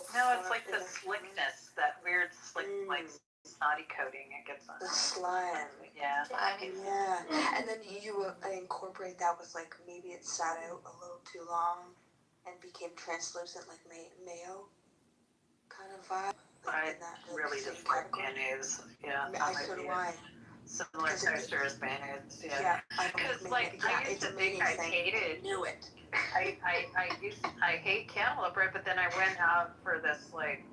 so No, it's like the slickness, that weird like snotty coating it gets on. The slime. Yeah. Yeah. And then you incorporate that with like maybe it sat out a little too long and became translucent like mayo kind of vibe. Like I really dislike mayonnaise. Yeah. So do I. Similar texture as mayonnaise. Yeah. Because like I used to think I hated. Knew it. I hate cantaloupe, right? But then I went out for this like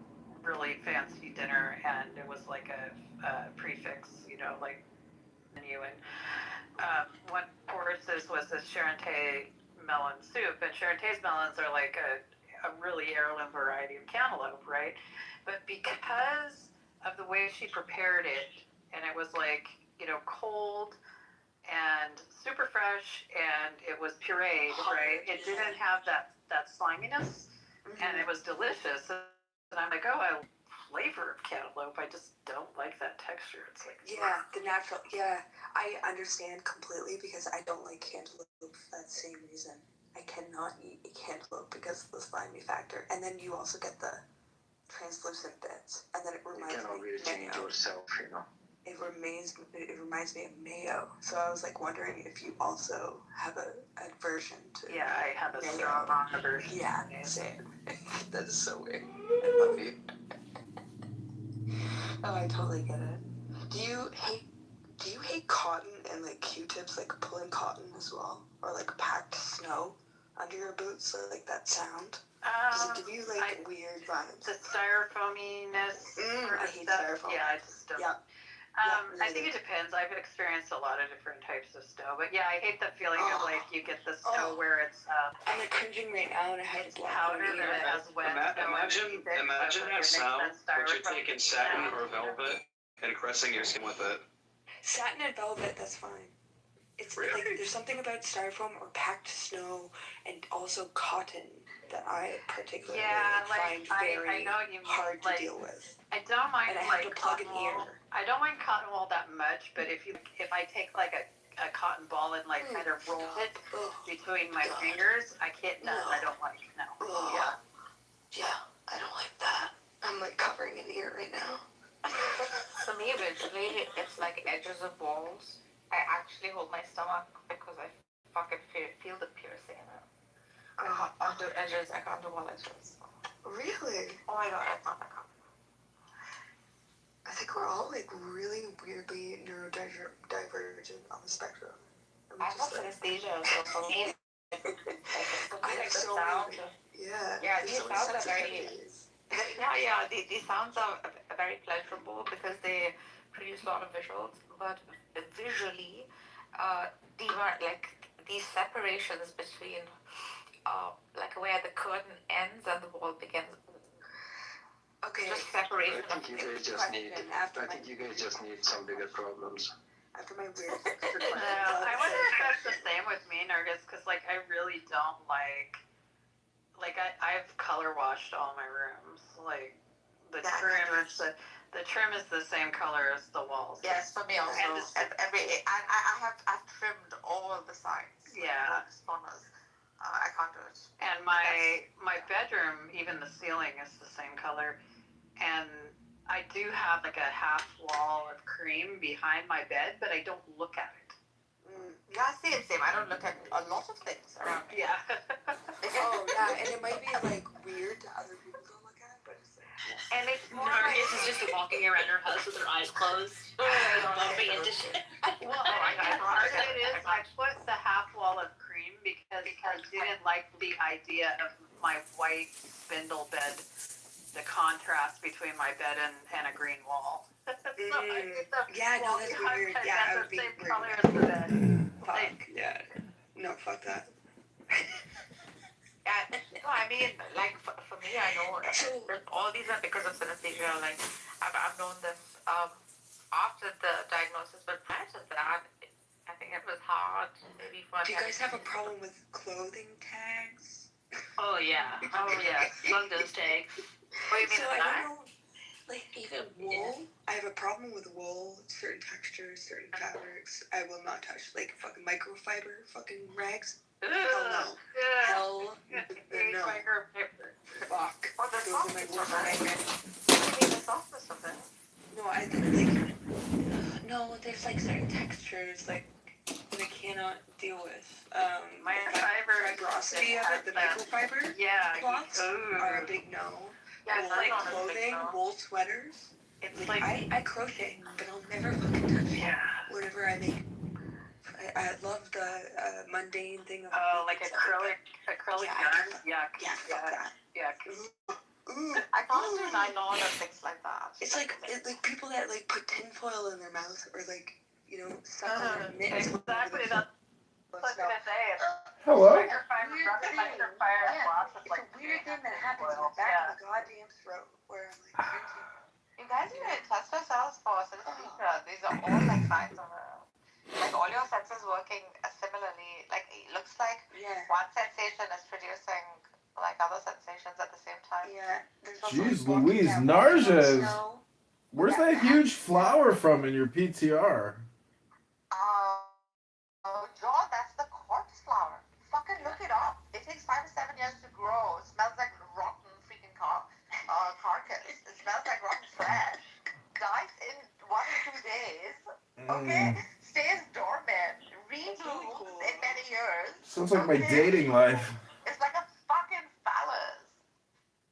really fancy dinner, and it was like a prefix, like menu, and one courses was this Charente melon soup, and Charente's melons are like a really heirloom variety of cantaloupe, right? But because of the way she prepared it, and it was like cold and super fresh, and it was pureed, right? It didn't have that sliminess, and it was delicious. And I'm like, oh, I love the flavor of cantaloupe. I just don't like that texture. It's like the natural. Yeah, I understand completely because I don't like cantaloupe for that same reason. I cannot eat cantaloupe because of the slimy factor, and then you also get the translucent bits, and then it reminds me. You cannot really change yourself, It reminds me of mayo. So I was like wondering if you also have a aversion to. Yeah, I have a strong aversion. Yeah, same. That is so weird. I love you. Oh, I totally get it. Do you hate cotton and like Q-tips, like pulling cotton as well, or like packed snow under your boots, so like that sound? Does it give you like weird vibes? The styrofoaminess. I hate styrofoam. Yeah, I just don't. Yeah. I think it depends. I've experienced a lot of different types of snow, but yeah, I hate that feeling of like you get the snow where it's. I'm like cringing right now, and I have it's powder that it has wet snow. Imagine that sound, but you're taking satin or velvet and caressing your skin with it. Satin and velvet, that's fine. It's really? Like there's something about styrofoam or packed snow, and also cotton that I particularly find very hard to deal with. I don't mind, and I have to plug an ear. I don't mind cotton wool that much, but if I take like a cotton ball and like kind of roll it between my fingers, I can't. I don't like. No. Yeah, I don't like that. I'm like covering an ear right now. For me, visually, it's like edges of balls. I actually hold my stomach because I fucking feel the piercing in it. I can't do edges. I can't do wall edges. Really? Oh my god, I can't. I think we're all like really weirdly neurodivergent on the spectrum. I have synesthesia, so for me, I have so many. Yeah, these sounds are very. These sounds are very pleasurable because they produce a lot of visuals, but visually, these separations between like where the curtain ends and the wall begins. Okay. Just separation. I think you guys just need some bigger problems. After my weird I wonder if that's the same with me, Nergis, because like I really don't like I've color washed all my rooms. Like the trim is the same color as the walls. Yes, for me also. And I've trimmed all the sides. Yeah. Corners. I can't do it. And my bedroom, even the ceiling is the same color. And I do have like a half wall of cream behind my bed, but I don't look at it. Yeah, I see it same. I don't look at a lot of things around me. Yeah. And it might be like weird to other people to look at, but it's like. And it's more Nargis is just walking around her house with her eyes closed, bumping into shit. Well, part of it is I put the half wall of cream because I didn't like the idea of my white spindle bed, the contrast between my bed and a green wall. That's weird. Yeah, I would be same weird. color as the bed. Fuck, yeah. No, fuck that. Yeah, no, I mean, like, for me, I know all these are because of synesthesia. Like, I've known this after the diagnosis, but prior to that, I think it was hard. Maybe for. Do you guys have a problem with clothing tags? Oh yeah. Love those tags. What do you mean? So I don't know, like even wool. I have a problem with wool, certain textures, certain fabrics. I will not touch, like fucking microfiber, fucking rags. no. Hell Ate no. micropaper. Fuck. Oh, there's Those are my softness worst of it. nightmares. I mean, there's softness of it. No, I think like no, there's like certain textures like that I cannot deal with. My the fiber fibrosity of it, the microfiber Yeah. cloths Ooh. are a big no. Yeah, Wool, like clothing, wool sweaters. It's Like, like I crochet, but I'll never fucking touch yeah. whatever I make. I love the mundane thing of Like acrylic Yeah, yarn. Yuck. Yeah, fuck that. Yuck. Ooh. I can't do nylon or things like that. It's like people that like put tinfoil in their mouth or like suck on their mitts. Exactly. That's what I was gonna say. Hello. Microfiber, microfiber cloth is It's like a weird thing that happens in the back of the goddamn throat where I'm like, You guys need to test yourselves for synesthesia. These are all like signs of like all your senses working similarly. Like it looks like yeah. one sensation is producing like other sensations at the same time. Yeah. Jeez Louise, Narges. Where's that huge flower from in your PTR? John, that's the corpse flower. Fucking look it up. It takes 5 to 7 years to grow. It smells like rotten freaking carcass. It smells like rotten trash. Dies in 1 or 2 days. Okay? Stays dormant. Reblooms in many years. Sounds like my dating life. It's like a fucking phallus.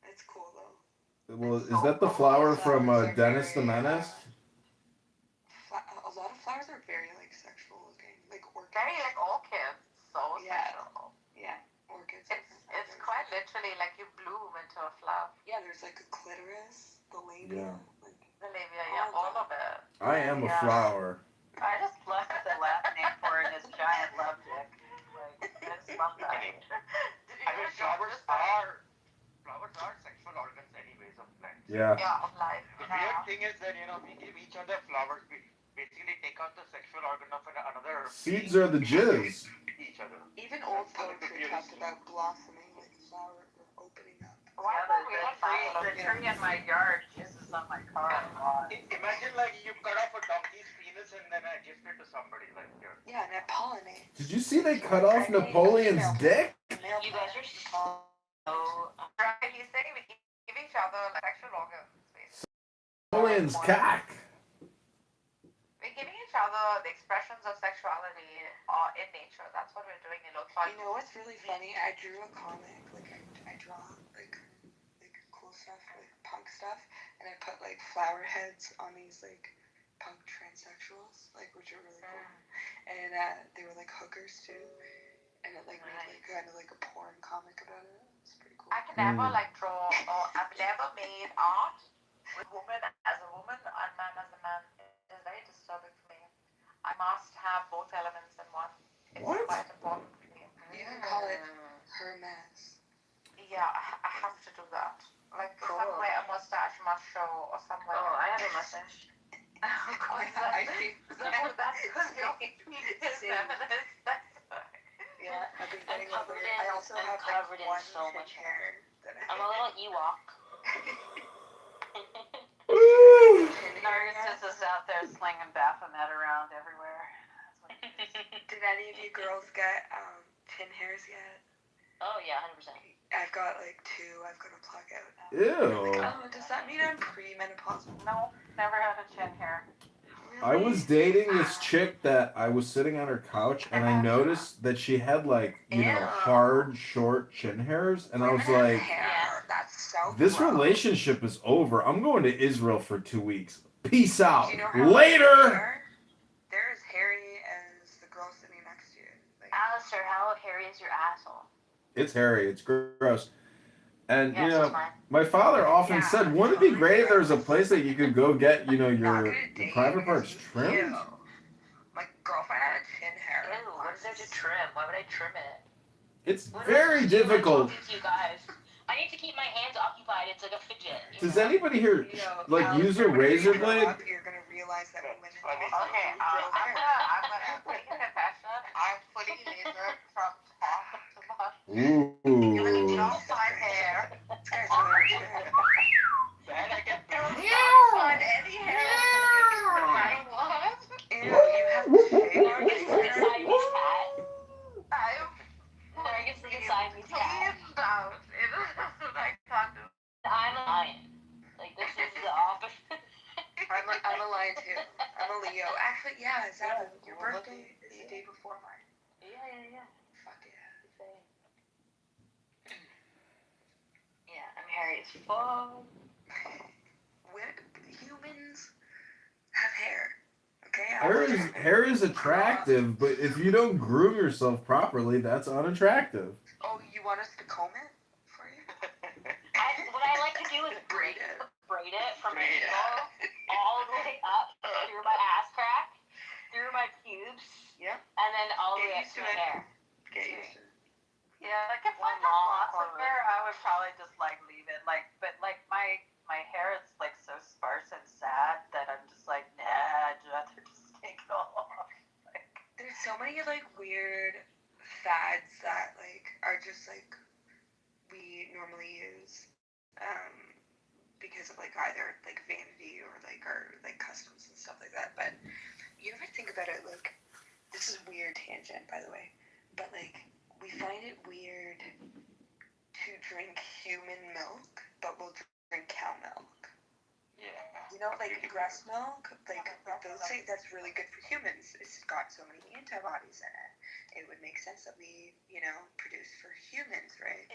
It's cool though. Well, is that the flower from Dennis the Menace? A lot of flowers are very like sexual looking, like orchids. Very like orchids. So Yeah. sexual. Yeah, orchids. It's quite literally like you bloom into a flower. Yeah, there's like a clitoris, the labia. Yeah. Like, The labia, yeah, all of it. I am a flower. I just love the last name for it is giant love dick. Like I just love that. Did you I mean, flowers are sexual organs anyways of plants. Yeah. Yeah, of life. The weird thing is that, we give each other flowers, we basically take out the sexual organ of another. Seeds are the jizz. Each other. even old That's one of the poetry weirdest talked about blossoming like a flower or opening up. Why Yeah, don't we the like tree in my yard kisses on my car a lot. Imagine like you cut off a donkey's penis and then I gift it to somebody like here. Yeah, and it pollinates. Did you see they cut off Napoleon's dick? You guys are so. Right, he's saying we give each other like sexual organs. Basically. Napoleon's cock. We're giving each other the expressions of sexuality in nature. That's what we're doing in Lokal. You know what's really funny? I drew a comic, like I draw like cool stuff, like punk stuff, and I put like flower heads on these like punk transsexuals, like which are really cool. And they were like hookers too. And it like made like kind of like a porn comic about it. It's pretty cool. I can never like draw or I've never made art with woman as a woman and man as a man. It is very disturbing for me. I must have both elements in one. It's What? quite important for me. You can call it Hermes. Yeah, I have to do that. Like somewhere a mustache must show or somewhere. Oh, I have a mustache. I see. That's because you're feminist. That's why. Yeah, I've been I'm getting over covered it. in- I also I'm have covered in one so chin much hair that I I'm a little Ewok. Woo! chin area. Narcissus is out there slinging Baphomet around everywhere. Did any of you girls get chin hairs yet? Oh yeah, 100%. I've got like 2. I've got to pluck out now. Ew. Oh, does that mean I'm premenopausal? No, never had a chin hair. I was dating this chick that I was sitting on her couch and I noticed that she had like, hard, short chin hairs. And I was like, hair. That's so this gross. relationship is over. I'm going to Israel for 2 weeks. Peace out. Do you know how Later. they're as hairy as the girl sitting next to you. Like, Alistair, how hairy is your asshole? It's hairy. It's gross. And, Yes, it's mine. my father often said, wouldn't it be great if there was a place that you could go get, not your gonna date private you parts because trimmed? ew. My girlfriend had a chin hair. Ew, what is there to trim? Why would I trim it? It's What very else do you want difficult. talking to you guys? I need to keep my hands occupied. It's like a fidget. Does anybody here, like, use a Alistair, when razor you grow blade? up, you're gonna realize that women funny. also Okay, grow I'm hair. gonna make a confession. I'm fully lasered from top to bottom. Ooh. You will not find hair. This guy's really shit. That I can You will not find any hair. I was. Ew, you have to shave on It's your a Siamese cat. I'm a lion too. I'm a Leo. Actually, yeah, exactly. Your birthday is the day before mine. Yeah. Fuck yeah. Yeah, I'm hairy as fuck. Humans have hair. Okay? Hair is attractive, but if you don't groom yourself properly, that's unattractive. Oh, you want us to comb it for you? What I like to do is braid it from my ankle all the way up through my ass crack, through my pubes, Yeah. and then all the way up Get used to to my it. hair. Get used to it. Yeah, like if I had lots of hair, I would probably just like leave it. But my hair is like so sparse and sad that I'm just like, nah, I'd rather just take it all off. There's so many like weird fads that like are just like we normally use because of like either like vanity or like our like customs and stuff like that. But you ever think about it, like, this is a weird tangent, by the way, but like we find it weird to drink human milk, but we'll drink cow milk. Yeah. You know, like breast milk, like those things, that's really good for humans. It's got so many antibodies in it. It would make sense that we, produce for humans, right?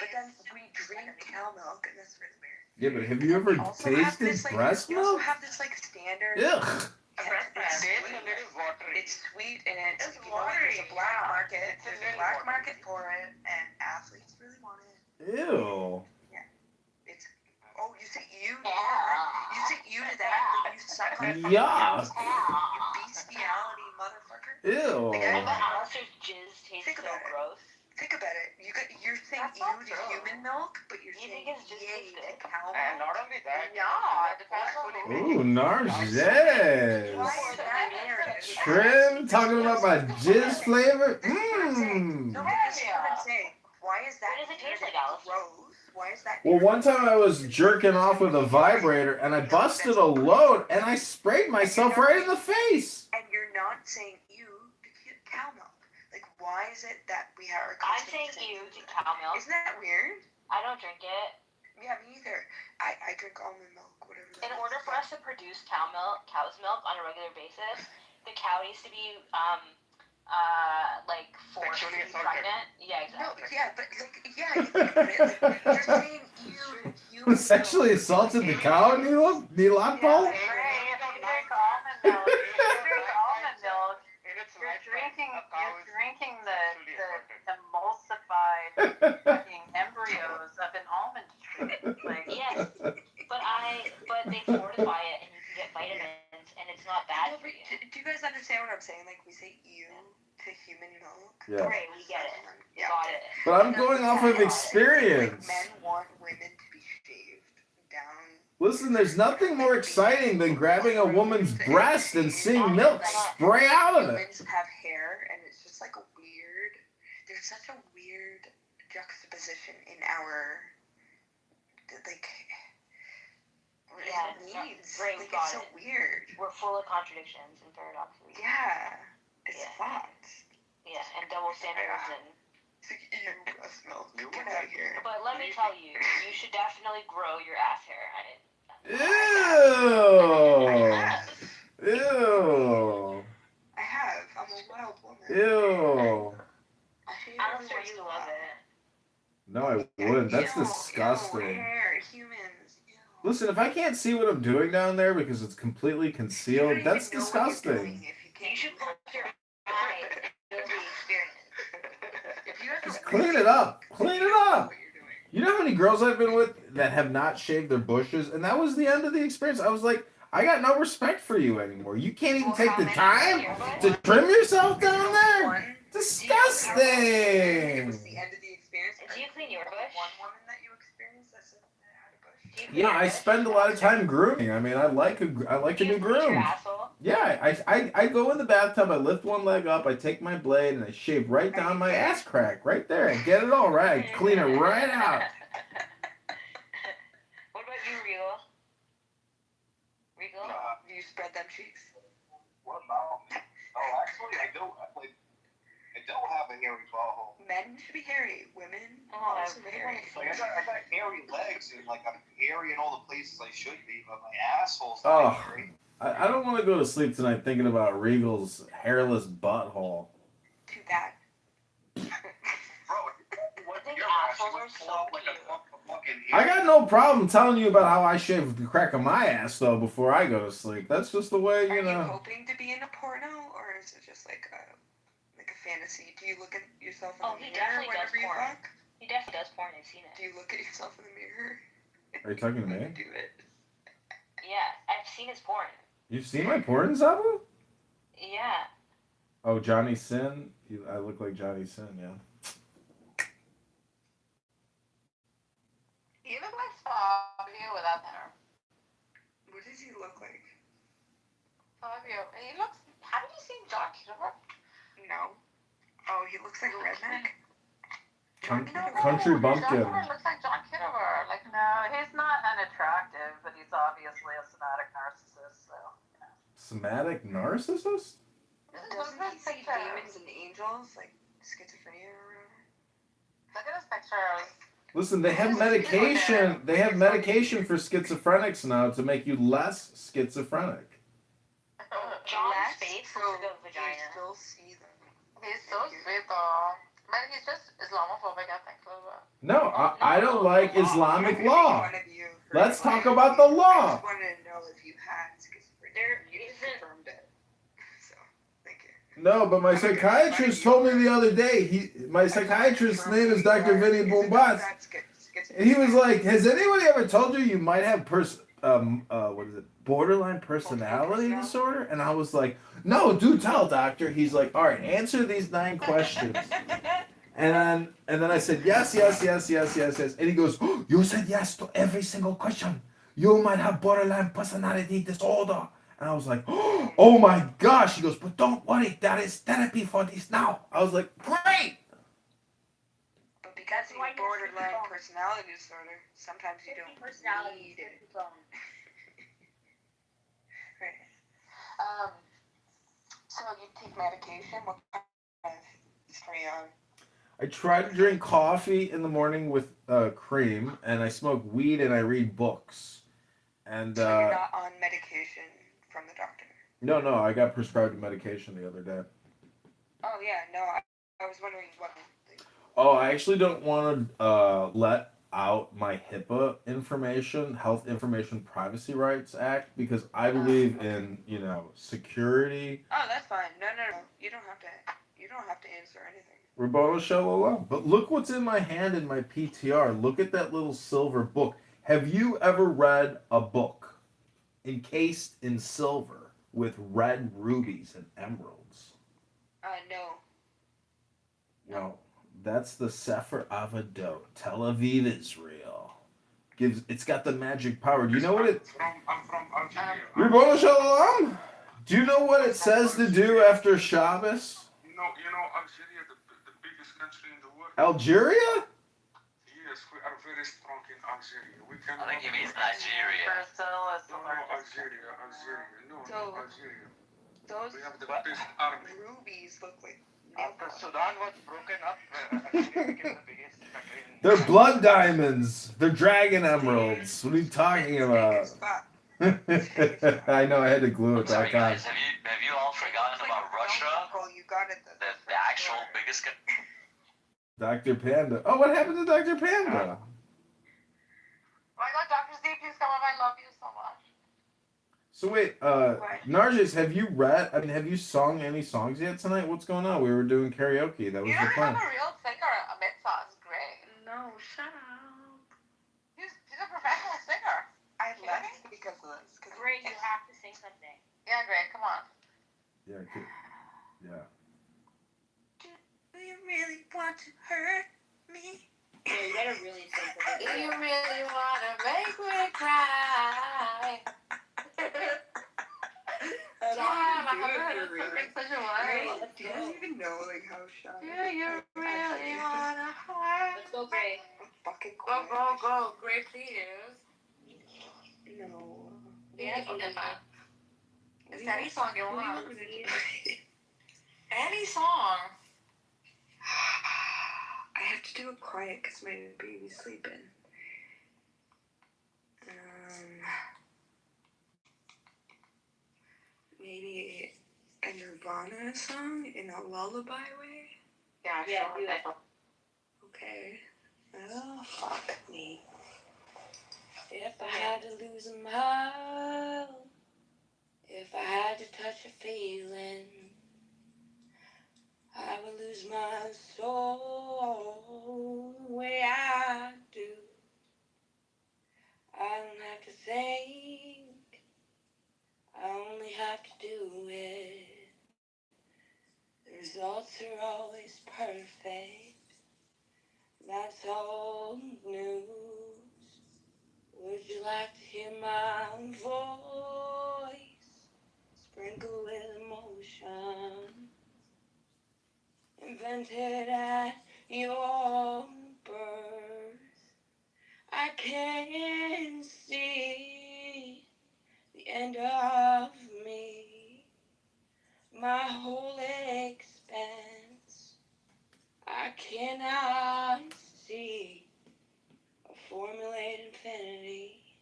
But then we drink cow milk, and that's really weird. Yeah, but have you ever tasted breast You also milk? have this like standard. Ugh. It's Tastes a little watery. It's sweet and it's It's you know what, there's a black watery, market. It's a There's a little black watery. market for it, and athletes really want it. Ew. It's you say you. Yeah. You say you to that, but you suck on Yeah. you bestiality motherfucker. Ew. I bet Alistair's jizz tastes Think so about it. gross. Think about it. You're saying That's you not to true. human milk, but you're You saying think it's just yay to disgusting? cow And milk. not only that. Yeah, it depends on Ooh, Why narcissist. is that weird? Trim talking about my jizz flavor. No, Mmm. but this is what I'm saying. Why is that What does it taste weird like, and Alice? gross? Why is that Well, weird? one time I was jerking off with a vibrator and I busted a load and I sprayed myself right in the face. And you're not saying ew to cow milk. Like, why is it that we are I'm constantly saying you to cow milk. Isn't that weird? I don't drink it. Yeah, me either. I drink almond milk, whatever that In is. order for us to produce cow's milk on a regular basis, the cow needs to be like forced to Sexually be assaulted. pregnant. Yeah, No, exactly. yeah, but like, yeah, you think about it, like, you're saying ew to human Sexually milk. assaulted the cow, Nilakpo? If you drink almond milk, In its you're lifetime, a cow is drinking the sexually assaulted. emulsified fucking embryos of an almond tree. Like, Yes, but they fortify it and you can get vitamins and it's not bad No, for but you. do you guys understand what I'm saying? Like, we say ew to human milk. Yeah. Great, we get it. Yeah. Got it. But I'm going off of experience. Like, men want women to be shaved down. Listen, there's nothing more exciting than grabbing a woman's breast and seeing milk spray out of it. Humans have hair, and it's just like a weird. There's such a weird juxtaposition in our like. Yeah, needs. great, Like, got it's so it. weird. We're full of contradictions and paradoxes. Yeah, it's Yeah. fucked. Yeah, and double standards and. It's like ew, breast milk. Get out of here. But let me tell you, you should definitely grow your ass hair. Ew. Ew. I have. I'm a wild woman. Ew. I shave every Alistair, once in you a love while. it. No, I wouldn't. That's Ew, disgusting. Ew, hair, humans. Ew. Listen, if I can't see what I'm doing down there because it's completely You don't concealed, even that's know what you're doing disgusting. if you can't You should do close that. your eyes and feel the experience. If you have to Just clean it up. Clean it up. what you're doing. You know how many girls I've been with that have not shaved their bushes, and that was the end of the experience. I was like, I got no respect for you anymore. You can't even take the time to trim yourself down there. One, it Disgusting. was the end of the experience. Do you clean your bush? One woman that you experienced that said they had a bush. Do you clean Yeah, your I bush? spend a lot of time grooming. I mean, I like a Do new you bleach your groom. asshole? Yeah, I go in the bathtub, I lift one leg up, I take my blade, and I shave right down my ass crack, right there. I get it all right. I clean it right out. What about you, Regal? Regal? You spread them cheeks. What about? Oh, actually, I don't. Like, I don't have a hairy butthole. Men should be hairy. Women Oh, also hairy. Like I got hairy legs and like I'm hairy in all the places I should be, but my asshole's Oh. not hairy. I don't want to go to sleep tonight thinking about Regal's hairless butthole. Too bad. Bro, what think your assholes ass are would so pull out like cute. a fucking I got no problem telling you about how I shave the crack of my ass though before I go to sleep. That's just the way, Are you you know. hoping to be in a porno, or is it just like a fantasy? Do you look at yourself in Oh, the he mirror definitely does whenever you porn. fuck? He definitely does porn. I've seen it. Do you look at yourself in the mirror? Are you talking to when me? you do it? Yeah, I've seen his porn. You've seen my porn, Sabu? Yeah. Oh, Johnny Sin? I look like Johnny Sin, yeah. You look like Fabio without hair. What does he look like? Fabio. He looks. Haven't you seen John Kitover? No. Oh, he looks like a redneck? Country bumpkin. John Kitover looks like John Kitover. Like, No, he's not unattractive, but he's obviously a somatic narcissist. So. Somatic narcissist? Doesn't he see demons and angels, like schizophrenia or whatever? Look at his pictures. Listen, they have medication. They have medication for schizophrenics now to make you less schizophrenic. John's Less, face so looks like a you vagina. still see them. He's so sweet though. But he's just Islamophobic, I think, a little bit. No, I don't like Islamic Every law. one of you heard Let's about talk it. about the I law. just wanted to know if you had schizophrenia. There You just isn't- confirmed it. So, thank you. No, but my psychiatrist told me the other day. My psychiatrist's name is Dr. Vinny Boombatz. And he was like, "Has anybody ever told you you might have borderline personality disorder?" And I was like, "No, do tell, doctor." He's like, "All right, answer these 9 questions." And then I said, yes. And he goes, "Oh, you said yes to every single question. You might have borderline personality disorder." And I was like, "Oh my gosh." He goes, "But don't worry, there is therapy for this now." I was like, "Great." But because you have borderline personality disorder, sometimes you don't personality. need it. So you take medication? What kind of are you on? I try to drink coffee in the morning with cream, and I smoke weed and I read books. And So you're not on medication from the doctor? no, I got prescribed medication the other day. Oh yeah, no, I was wondering what. Oh, I actually don't want to let out my HIPAA information, Health Information Privacy Rights Act, because I believe in, security. Oh, that's fine. No. You don't have to answer anything. Rabboni Shalom. But look what's in my hand in my PTR. Look at that little silver book. Have you ever read a book encased in silver with red rubies and emeralds? No. Well, that's the Sefer Avadot, Tel Aviv, Israel. It's got the magic power. Do you know what it? I'm from Algeria. Rabboni Shalom. Do you know what it says to do after Shabbos? You know Algeria, the biggest country in the world. Algeria? Yes, we are very strong in Algeria. We can. I think he means Nigeria. Brazil is the No, largest. Algeria. No, Algeria. Those We have the best army. rubies look like. After Sudan was broken up, Algeria became the biggest country in They're blood diamonds. They're dragon emeralds. What are you talking about? I know, I had to glue it Sorry back on. guys, have you all forgotten about Russia? You got it. The actual biggest country? Dr. Panda. Oh, what happened to Dr. Panda? Oh my god, Dr. Z, please come up. I love you so much. So wait, Narjis, have you sung any songs yet tonight? What's going on? We were doing karaoke. That was You the don't plan. have a real singer, Amitsa. It's great. No, shut up. He's a professional singer. I left because of this. Great, you have to sing something. Yeah, great. Come on. Yeah. Do you really want to hurt me? Yeah, you gotta really sing something. You really wanna make me cry. Do you even know how shy? Do you really wanna hurt? Let's go, Gray. Fucking Go, great please. No. Yeah, It's any song you want. Any song. do it quiet because my baby's sleeping. Maybe a Nirvana song in a lullaby way? Yeah, Yeah, do sure. it. Okay. Oh, fuck me. If I had to lose a mile, if I had to touch a feeling, I would lose my soul the way I do. I don't have to think, I only have to do it. The results are always perfect, that's old news. Would you like to hear my voice, sprinkled with emotion, invented at your birth? I can see the end of me, my whole expanse. I cannot see a formulated infinity,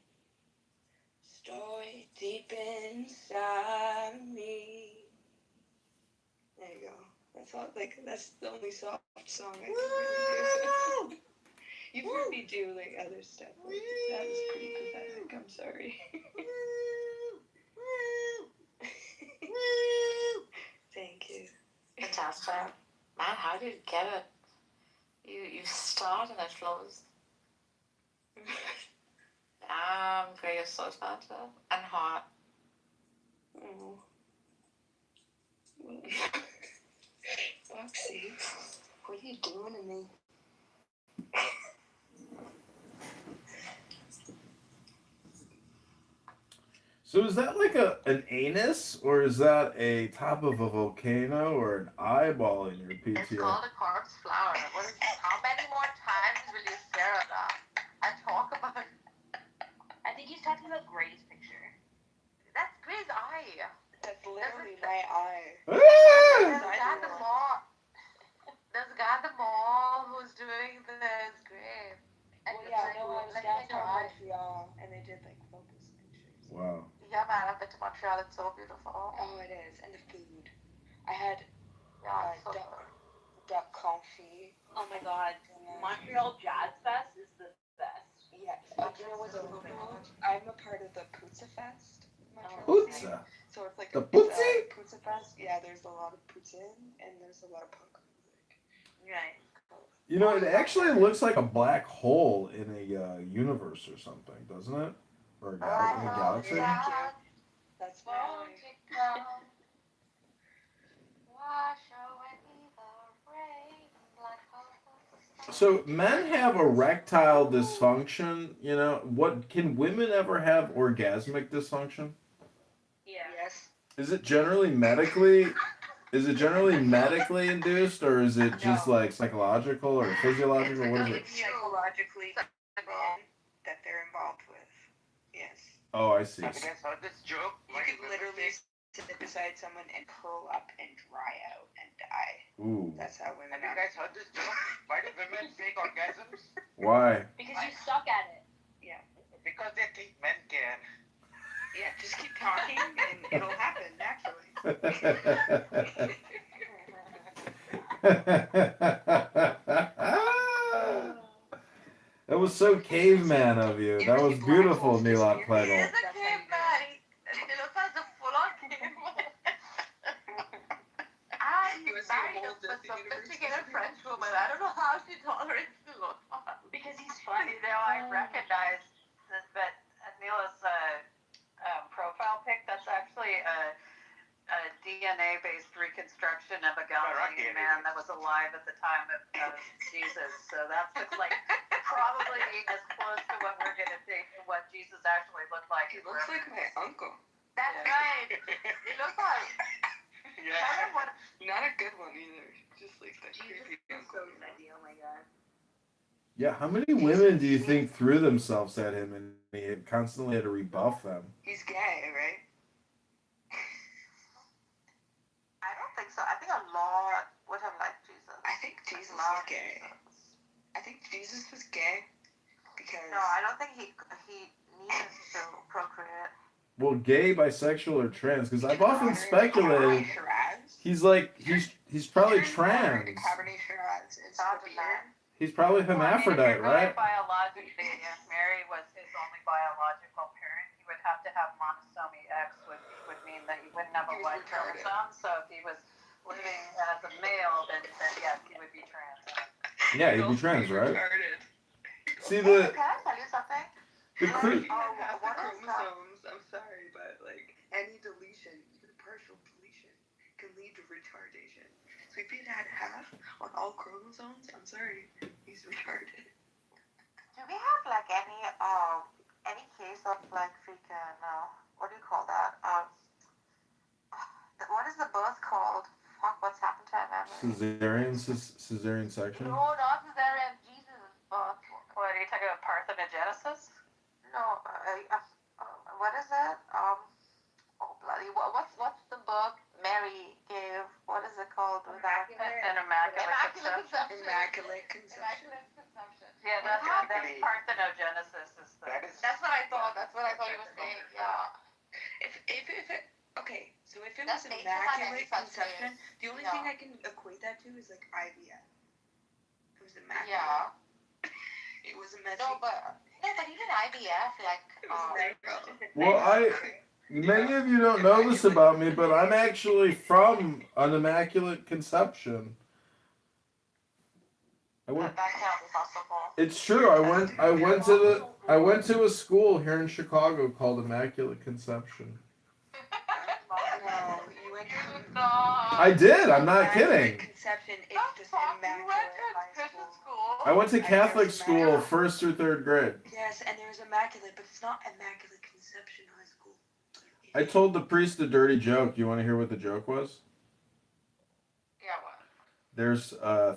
story deep inside me. There you go. That's all. Like that's the only soft song I can really do. You've heard me do like other stuff. Like, that was pretty pathetic. I'm sorry. Thank you. Fantastic. Man, how did you get it? You start and it flows. You're so talented and hot. Oh. Boxy, what are you doing to me? So is that like an anus, or is that a top of a volcano, or an eyeball in your PTR? It's called a corpse flower. How many more times will you stare at that and talk about it? I think he's talking about Gray's picture. That's Gray's eye. That's literally my eye. There's a guy at the mall. There's a guy at the mall who's doing this grave. Well, yeah, no, I was downtown Montreal, and they did like focus pictures. Wow. Yeah, man, I've been to Montreal. It's so beautiful. Oh, it is, and the food. I had So duck confit. Oh my god. Montreal Jazz Fest is the best. Yes. You know what's local? I'm a part of the Poutsa Fest. Poutsa? So it's like The it's Poutsi? Poutsa Fest. Yeah, there's a lot of poutine, and there's a lot of punk music. Right. You know, it actually looks like a black hole in a universe or something, doesn't it? Or in a galaxy. Thank you. That's my eye. So men have erectile dysfunction. You know, what can women ever have orgasmic dysfunction? Yeah. Yes. Is it generally medically? Is it generally medically induced, or is it just like psychological or physiological? What is it? Psychologically that they're involved with. Yes. Oh, I see. Have you guys heard this joke? You could literally sit beside someone and curl up and dry out and die. Ooh. That's how women Have you are. guys heard this joke? Why do women fake orgasms? Why? Because you suck at it. Because they think men can. Yeah, just keep talking and it'll happen naturally. That was so caveman of you. That was beautiful, Nilat Plegel. He is a caveman. He looks like a full-on caveman. And he married a sophisticated French woman. I don't know how she tolerates the look. Because he's funny. You know, I recognize that Neela's profile pic. That's actually a DNA-based reconstruction of a Galilean man that was alive at the time of Jesus. So that looks like probably as close to what we're going to think what Jesus actually looked like. He looks like my uncle. That's right. He looks like. Yeah. Not a good one either. Just like that creepy uncle. Oh my god. Yeah, how many women do you think threw themselves at him and he constantly had to rebuff them? He's gay, right? I don't think so. I think a lot would have liked Jesus. I think Jesus is gay. I think Jesus was gay because. No, I don't think he needed to procreate. Well, gay, bisexual, or trans? Because I've often speculated he's probably trans. Cabernet Shiraz is the beer. He's probably hermaphrodite, right? Biologically, if Mary was his only biological parent, he would have to have monosomy X, which would mean that he wouldn't have a Y chromosome. So if he was living as a male, then yes, he would be trans. Yeah, he'd be trans, right? Retarded. See Can I tell you something? the Half the chromosomes. I'm sorry, but like any deletion, even partial deletion, can lead to retardation. So if he had half on all chromosomes, I'm sorry, he's retarded. Do we have like any case of like freaking what do you call that? What is the birth called? Fuck, what's happened to my memory? Cesarean section. No, not cesarean. Jesus' birth. What are you talking about? Parthenogenesis? No, what is it? Oh bloody! What's the book Mary gave? What is it called? An immaculate conception. Immaculate conception. Immaculate conception. Yeah, that's parthenogenesis. That's what I thought. That's what I thought you were saying. Yeah. If it, okay, so if it That's was nature had any immaculate such conception, thing. the only thing I can equate that to is like IVF. It was immaculate. Yeah. It was a messy. No, but even IVF, like. It was natural. Well, many of you don't know this about me, but I'm actually from an immaculate conception. That can't be possible. It's true. I went to a school here in Chicago called Immaculate Conception. No, you went to I did. I'm not kidding. conception. It's just immaculate high school. I went to Catholic school 1st through 3rd grade. Yes, and there's immaculate, but it's not immaculate conception high school. I told the priest a dirty joke. You want to hear what the joke was? Yeah, what? There's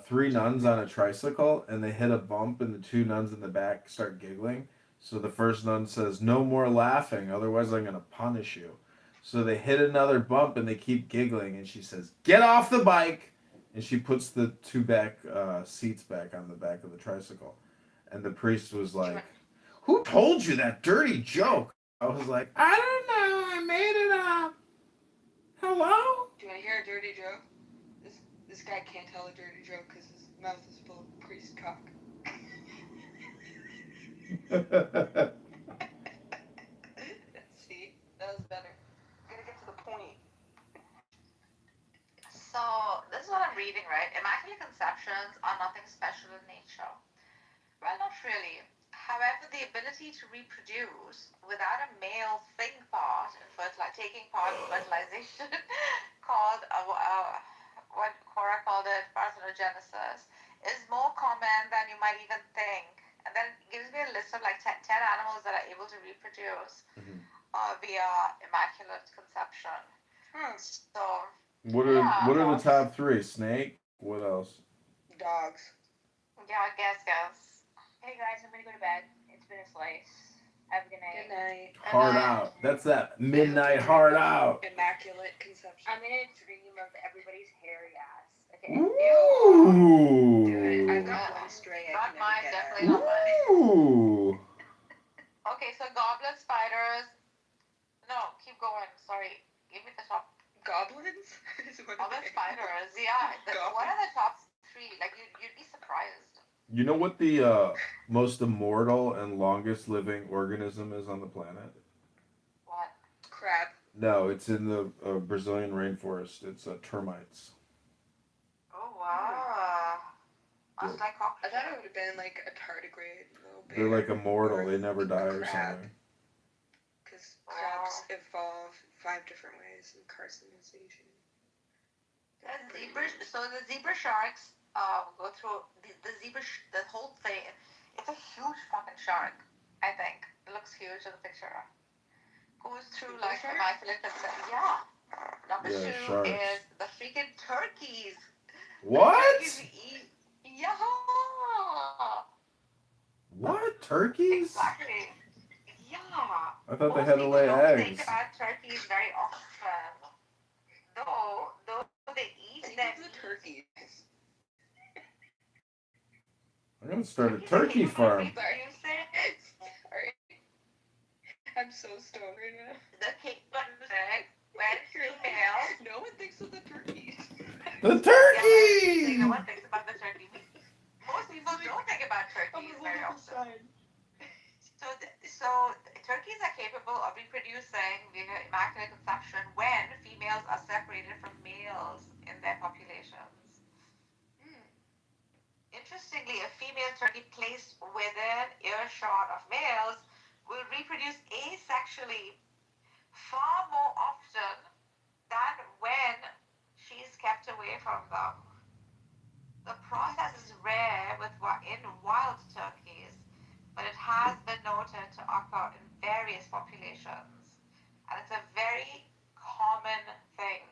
3 nuns on a tricycle, and they hit a bump, and the 2 nuns in the back start giggling. So the first nun says, "No more laughing, otherwise I'm going to punish you." So they hit another bump, and they keep giggling, and she says, "Get off the bike!" And she puts the 2 back seats back on the back of the tricycle. And the priest was like, "Who told you that dirty joke?" I was like, "I don't know, I made it up." Hello? Do you want to hear a dirty joke? This guy can't tell a dirty joke because his mouth is full of priest cock. See, that was better. Gotta get to the point. So, this is what I'm reading, right? Immaculate conceptions are nothing special in nature. Well, not really. However, the ability to reproduce without a male thing part in taking part in fertilization, called what Cora called it parthenogenesis, is more common than you might even think. And then it gives me a list of like 10 animals that are able to reproduce via immaculate conception. So. What are the top 3? Snake? What else? Dogs. Yeah, I guess. Hey guys, I'm gonna go to bed. It's been a slice. Have a good night. Good night. Hard out. That's that midnight hard out. Immaculate conception. I'm in a dream of everybody's hairy ass. Okay. Ooh. Dude, I've got one stray. Not mine, get definitely not mine. Ooh. Okay, so goblet spiders. No, keep going. Sorry. Give me the top. Goblins? Goblet spiders, yeah. What are the top 3? Like, you'd be surprised. You know what the most immortal and longest living organism is on the planet? What? Crab. No, it's in the Brazilian rainforest. It's termites. Oh, wow. Must Yeah. like cockroaches. I thought it would have been like a tardigrade. They're like immortal. They never die or crab. something. Because crabs evolve 5 different ways in carcinization. So the zebra sharks go through the whole thing. It's a huge fucking shark, I think. It looks huge in the picture. Goes through like immaculate conception. Yeah. Number 2 sharks. is the freaking turkeys. What? Turkeys eat. Yeah. What? Turkeys? Exactly. Yeah. I thought they had to lay Most people don't eggs. think about turkeys very often. Though they eat them. The turkeys. I I'm gonna start a turkey farm. Sorry. I'm so stoned right now. The cake producing when female. No one thinks of the turkeys. The Yeah, turkey! no one thinks about the turkey. Most people don't think about turkeys very often. So turkeys are capable of reproducing via immaculate conception when females are separated from males in their populations. Interestingly, a female turkey placed within earshot of males will reproduce asexually far more often than when she is kept away from them. The process is rare in wild turkeys, but it has been noted to occur in various populations, and it's a very common thing.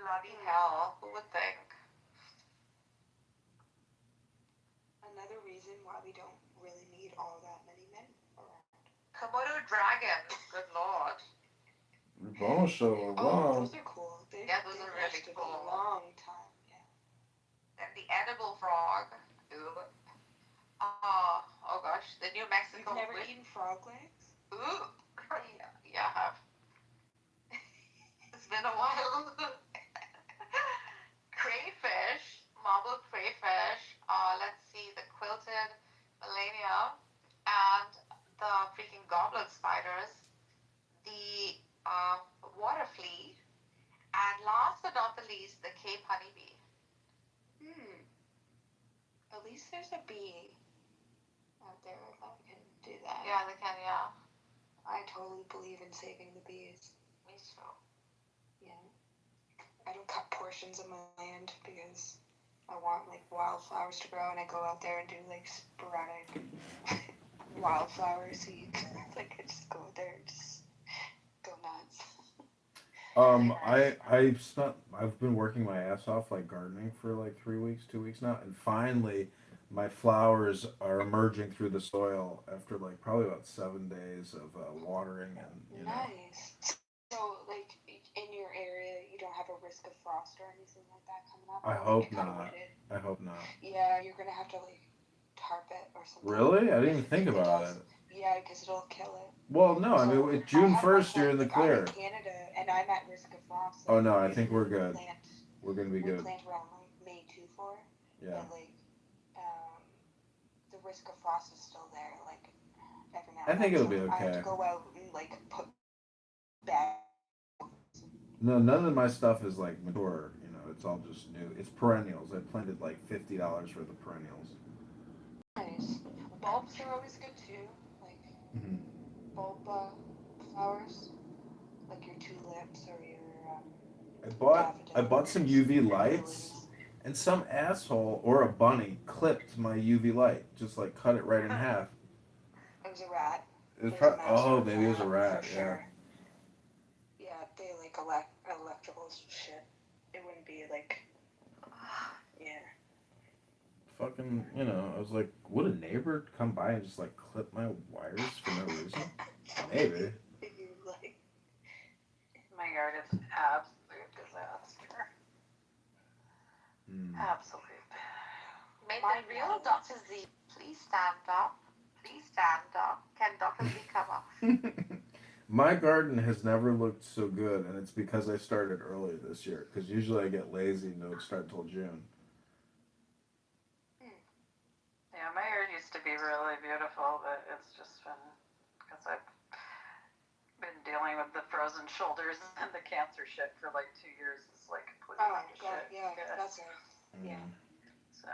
Bloody hell, who would think? Another reason why we don't really need all that many men around. Komodo dragons, good lord. Bon show, wow. Those are cool. Those are really cool. A long time, yeah. And the edible frog. Ooh. Oh gosh, the New Mexico. You've never eaten frog legs? Ooh. Yeah, I have. It's been a while. Crayfish, marble crayfish. Let's see, the quilted millennia and the freaking goblet spiders, the water flea, and last but not the least, the Cape honeybee. At least there's a bee out there that can do that. Yeah, they can, yeah. I totally believe in saving the bees. Me too. Yeah. I don't cut portions of my land because I want like wildflowers to grow, and I go out there and do like sporadic wildflower seeds. Like I just go out there and just go nuts. I've been working my ass off like gardening for like 2 weeks now, and finally my flowers are emerging through the soil after like probably about 7 days of watering and Nice. So like in your area, you don't have a risk of frost or anything like that coming up? I hope not. I hope not. Yeah, you're gonna have to like tarp it or something. Really? I didn't even think about it. Yeah, because it'll kill it. Well, no, I mean, it's June 1st, you're in the clear. I'm in Canada, and I'm at risk of frost. Oh, no, I think we're good. We're going to be we good. plant around, like, May 2-4. Yeah. But, like, the risk of frost is still there, like, every now and then. I think it'll be okay. I have to go out and, like, put back. No, none of my stuff is, like, mature, you know, it's all just new. It's perennials. I planted, like, $50 worth of perennials. Nice. Bulbs are always good, too. Bulb flowers, like your tulips or your I bought some UV lights, and some asshole or a bunny clipped my UV light, just like cut it right in half. It was a rat. It was maybe it was a rat. Yeah. Sure. Yeah, they like electrical shit. It wouldn't be like, yeah. Fucking, you know, I was like, would a neighbor come by and just like clip my wires for no reason? Maybe. My yard is an absolute disaster. Absolute. May the real Dr. Z please stand up. Please stand up. Can Dr. Z come up? My garden has never looked so good, and it's because I started early this year. Because usually I get lazy and don't start till June. Yeah, my yard used to be really beautiful, but it's just been because I've been dealing with the frozen shoulders and the cancer shit for like 2 years. It's like completely shit. Yeah, that's it. Yeah. So,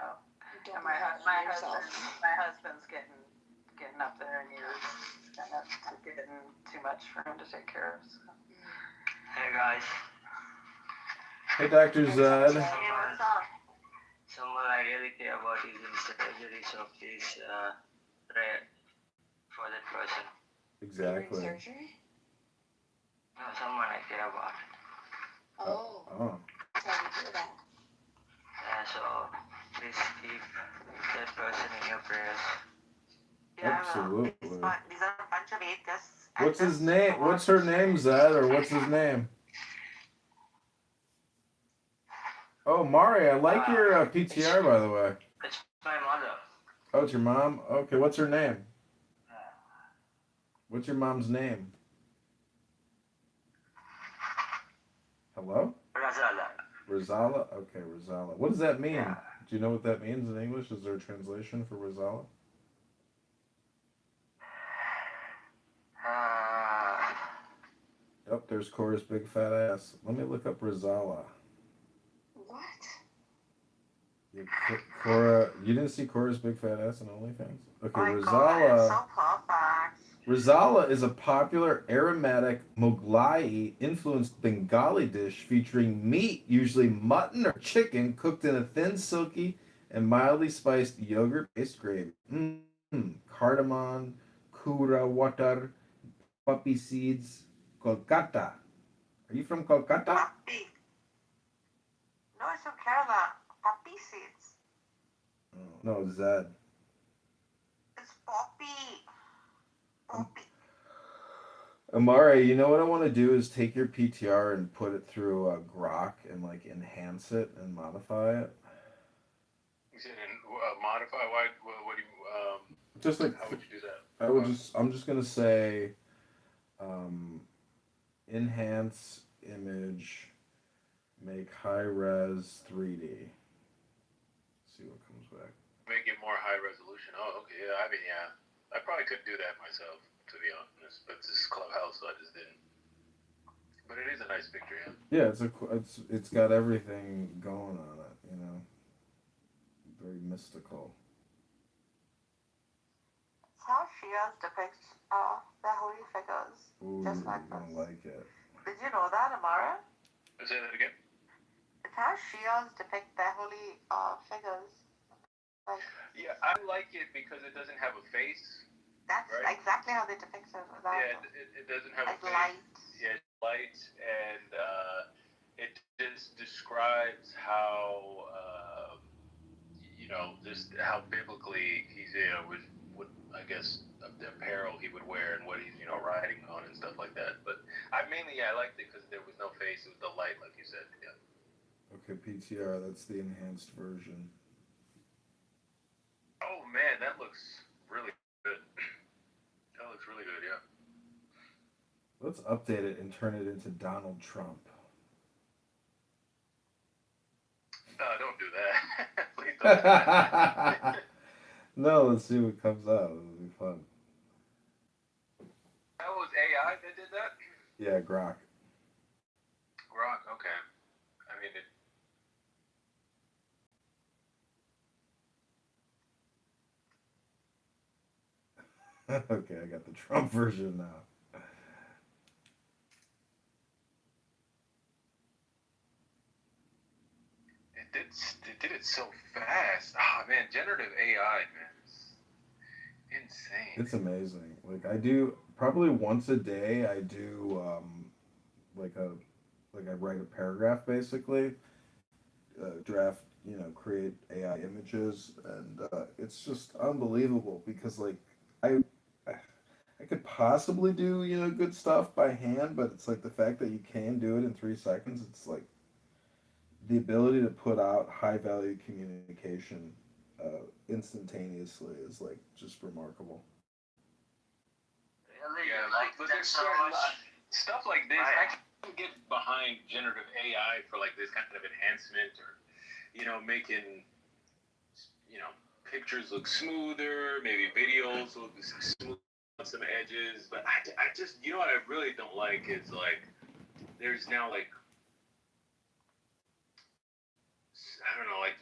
and my husband's getting up there in years, and that's getting too much for him to take care of. So. Hey guys. Hey, Dr. Zed. Hey, what's up? Someone I really care about is in surgery, so please pray for that person. Exactly. Surgery? No, someone I care about. Oh. Sorry to hear that. Yeah, so please keep that person in your prayers. Yeah, Absolutely. These are a bunch of atheists. What's his name? What's her name, Zed, or what's his name? Oh, Mari, I like your PTR, by the way. It's my mother. Oh, it's your mom? Okay, what's her name? What's your mom's name? Hello? Razala. Rosala? Okay, Rosala. What does that mean? Do you know what that means in English? Is there a translation for Rosala? Yep, there's Cora's big fat ass. Let me look up Rosala. What? Yeah, Cora, you didn't see Cora's big fat ass in OnlyFans? Okay, Oh my god, it's Rosala. so perfect. Rosala is a popular aromatic Mughlai influenced Bengali dish featuring meat, usually mutton or chicken, cooked in a thin, silky, and mildly spiced yogurt based gravy. Cardamom, kura water, poppy seeds, Kolkata. Are you from Kolkata? Poppy. No, it's from Kerala. Poppy seeds. Oh, no, Zed. It's poppy. Poppy. Amare, you know what I want to do is take your PTR and put it through Grok and like enhance it and modify it. You said modify. Why? What do you? Just like How would you do that? I'm just gonna say, enhance image, make high res 3D. See what comes back. Make it more high resolution. Oh, okay. Yeah. I mean, yeah. I probably could do that myself, to be honest. But this is Clubhouse, so I just didn't. But it is a nice picture, yeah. Yeah, it's got everything going on it, you know. Very mystical. It's how Shias depict their holy figures. Ooh, Just like you're gonna this. like it. Did you know that, Amara? Say that again. It's how Shias depict their holy figures. Like, Yeah, I like it because it doesn't have a face. that's Right. exactly how they depict it. Without, Yeah, it doesn't have a like face. light. Yeah, it's light, and it just describes how just how biblically he's with what I guess the apparel he would wear and what he's riding on and stuff like that. But I liked it because there was no face; it was the light, like you said. Yeah. Okay, PTR, that's the enhanced version. Oh man, that looks really good. That looks really good. Yeah. Let's update it and turn it into Donald Trump. Don't do that. Please don't do that. No, let's see what comes out. It'll be fun. That was AI that did that? Yeah, Grok. Grok, okay. I mean, Okay, I got the Trump version now. it did it so fast. Ah, man, generative AI, man, it's insane. It's amazing. Like I do probably once a day. I do like I write a paragraph basically, draft, create AI images, and it's just unbelievable because like I I could possibly do good stuff by hand, but it's like the fact that you can do it in 3 seconds. It's like the ability to put out high value communication instantaneously is like just remarkable. Really? Yeah, You like but that there's so certain much? stuff like this. I can get behind generative AI for like this kind of enhancement, or making pictures look smoother, maybe videos look smooth on some edges. But I just what I really don't like is like there's now like I don't know, like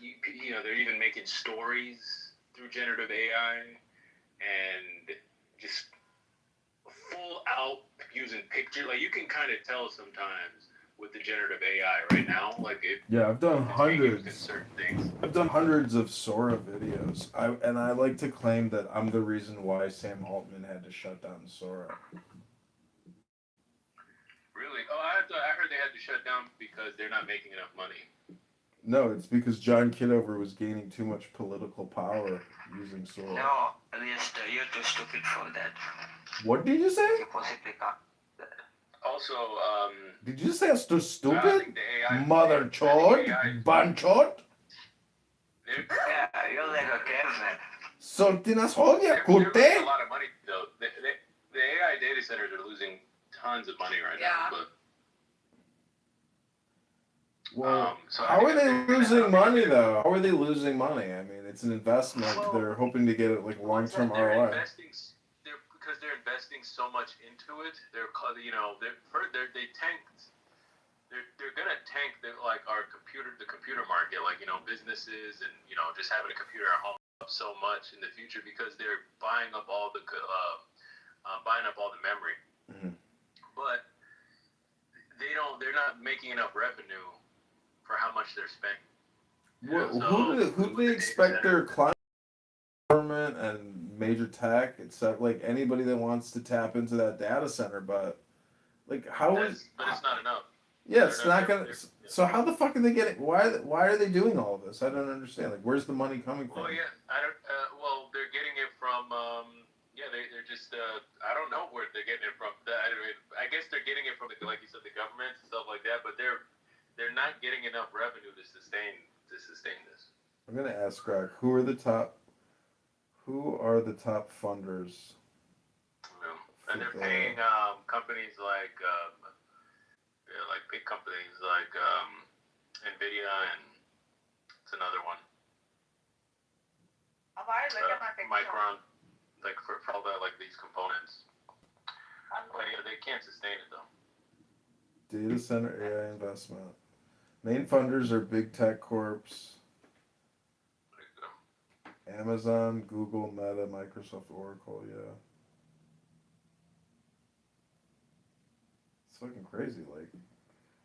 they're even making stories through generative AI and just full out using picture. Like you can kind of tell sometimes with the generative AI right now. Like Yeah, I've done hundreds. In certain things. I've done hundreds of Sora videos. I like to claim that I'm the reason why Sam Altman had to shut down Sora. Really? Oh, I heard they had to shut down because they're not making enough money. No, it's because John Kitover was gaining too much political power using Sora. No, you're too stupid for that. What did you say? You possibly can't. Also, Did you say I'm so I stupid? think the AI Mother chod? Banchot? Yeah, you're like a caveman. Sortinasovia, They're losing curte. a lot of money though. The AI data centers are losing tons of money right Yeah. now. But Well, so I how think are they they're gonna losing have money though? How are they losing money? I mean, it's an investment. Well, They're hoping to get it like long-term they're ROI. investing. Because they're investing so much into it. They tanked. They're gonna tank the computer market, like businesses and just having a computer at home up so much in the future because they're buying up all the memory. Mhm. But they're not making enough revenue for how much they're spending. Who do they expect their client, government and major tech, except like anybody that wants to tap into that data center? But like, But it's not enough. Yeah, it's They're not gonna. they're- So how the fuck are they getting? Why are they doing all of this? I don't understand. Like, where's the money coming from? Well, yeah, I don't. Well, they're getting it from. They're just. I don't know where they're getting it from. I guess they're getting it from like you said, the government and stuff like that. But they're not getting enough revenue to sustain this. I'm gonna ask Greg. Who are the top funders? And they're paying companies like big companies like Nvidia, and it's another one. Why look at my picture? Micron, like for all that, like these components. But yeah, they can't sustain it though. Data center AI investment. Main funders are big tech corps. Amazon, Google, Meta, Microsoft, Oracle. Yeah. It's fucking crazy. Like,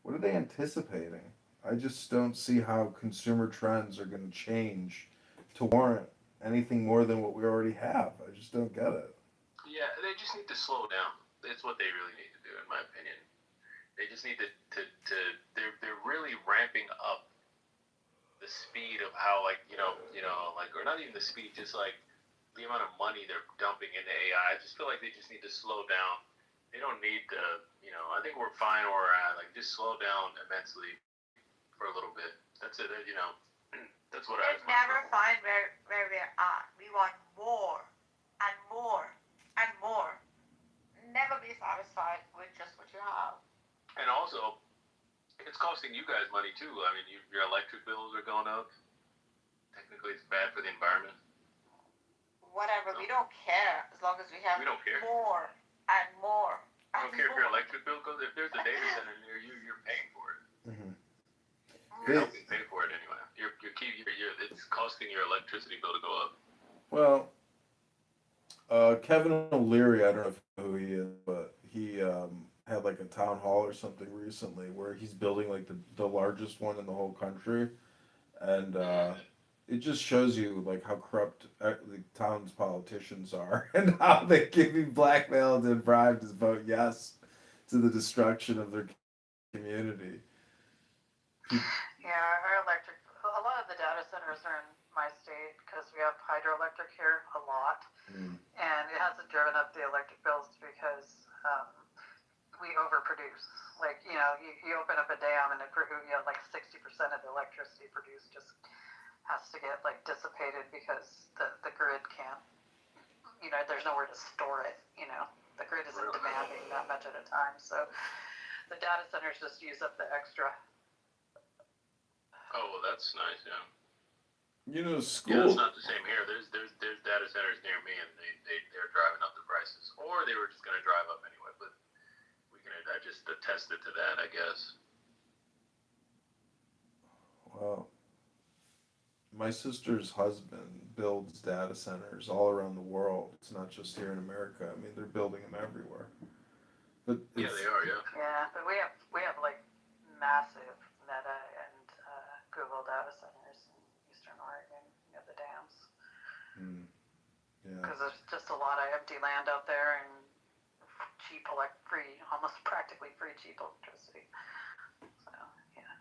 what are they anticipating? I just don't see how consumer trends are going to change to warrant anything more than what we already have. I just don't get it. Yeah, they just need to slow down. That's what they really need to do, in my opinion. They just need to they're really ramping up the speed of how or not even the speed, just like the amount of money they're dumping into AI. I just feel like they just need to slow down. They don't need to, I think we're fine where we're at. Like, just slow down immensely for a little bit. That's it. That's what I. We'll never find where we're at. We want more and more and more. Never be satisfied with just what you have. And also, it's costing you guys money too. I mean, your electric bills are going up. Technically, it's bad for the environment. Whatever, we don't care as long as we have more and more. I don't care if your electric bill goes. If there's a data center near you, you're paying for it. Mm-hmm. You're helping pay for it anyway. It's costing your electricity bill to go up. Well, Kevin O'Leary, I don't know if you know who he is, but he had like a town hall or something recently where he's building like the largest one in the whole country, and it just shows you like how corrupt the town's politicians are and how they can be blackmailed and bribed to vote yes to the destruction of their community. Yeah, our electric, a lot of the data centers are in my state because we have hydroelectric here a lot. And it hasn't driven up the electric bills because we overproduce. Like, you open up a dam and like 60% of the electricity produced just has to get like dissipated because the grid can't, there's nowhere to store it. The grid isn't demanding that much at a time. So the data centers just use up the extra. Oh, well, that's nice, yeah. School. Yeah, it's not the same here. There's data centers near me, and they're driving up the prices, or they were just going to drive up anyway. But I just attested to that, I guess. Well, my sister's husband builds data centers all around the world. It's not just here in America. I mean, they're building them everywhere. But yeah, they are. Yeah. Yeah, but we have like massive Meta and Google data centers in Eastern Oregon, the dams. Yeah. Because there's just a lot of empty land out there and cheap, almost practically free cheap electricity. So yeah.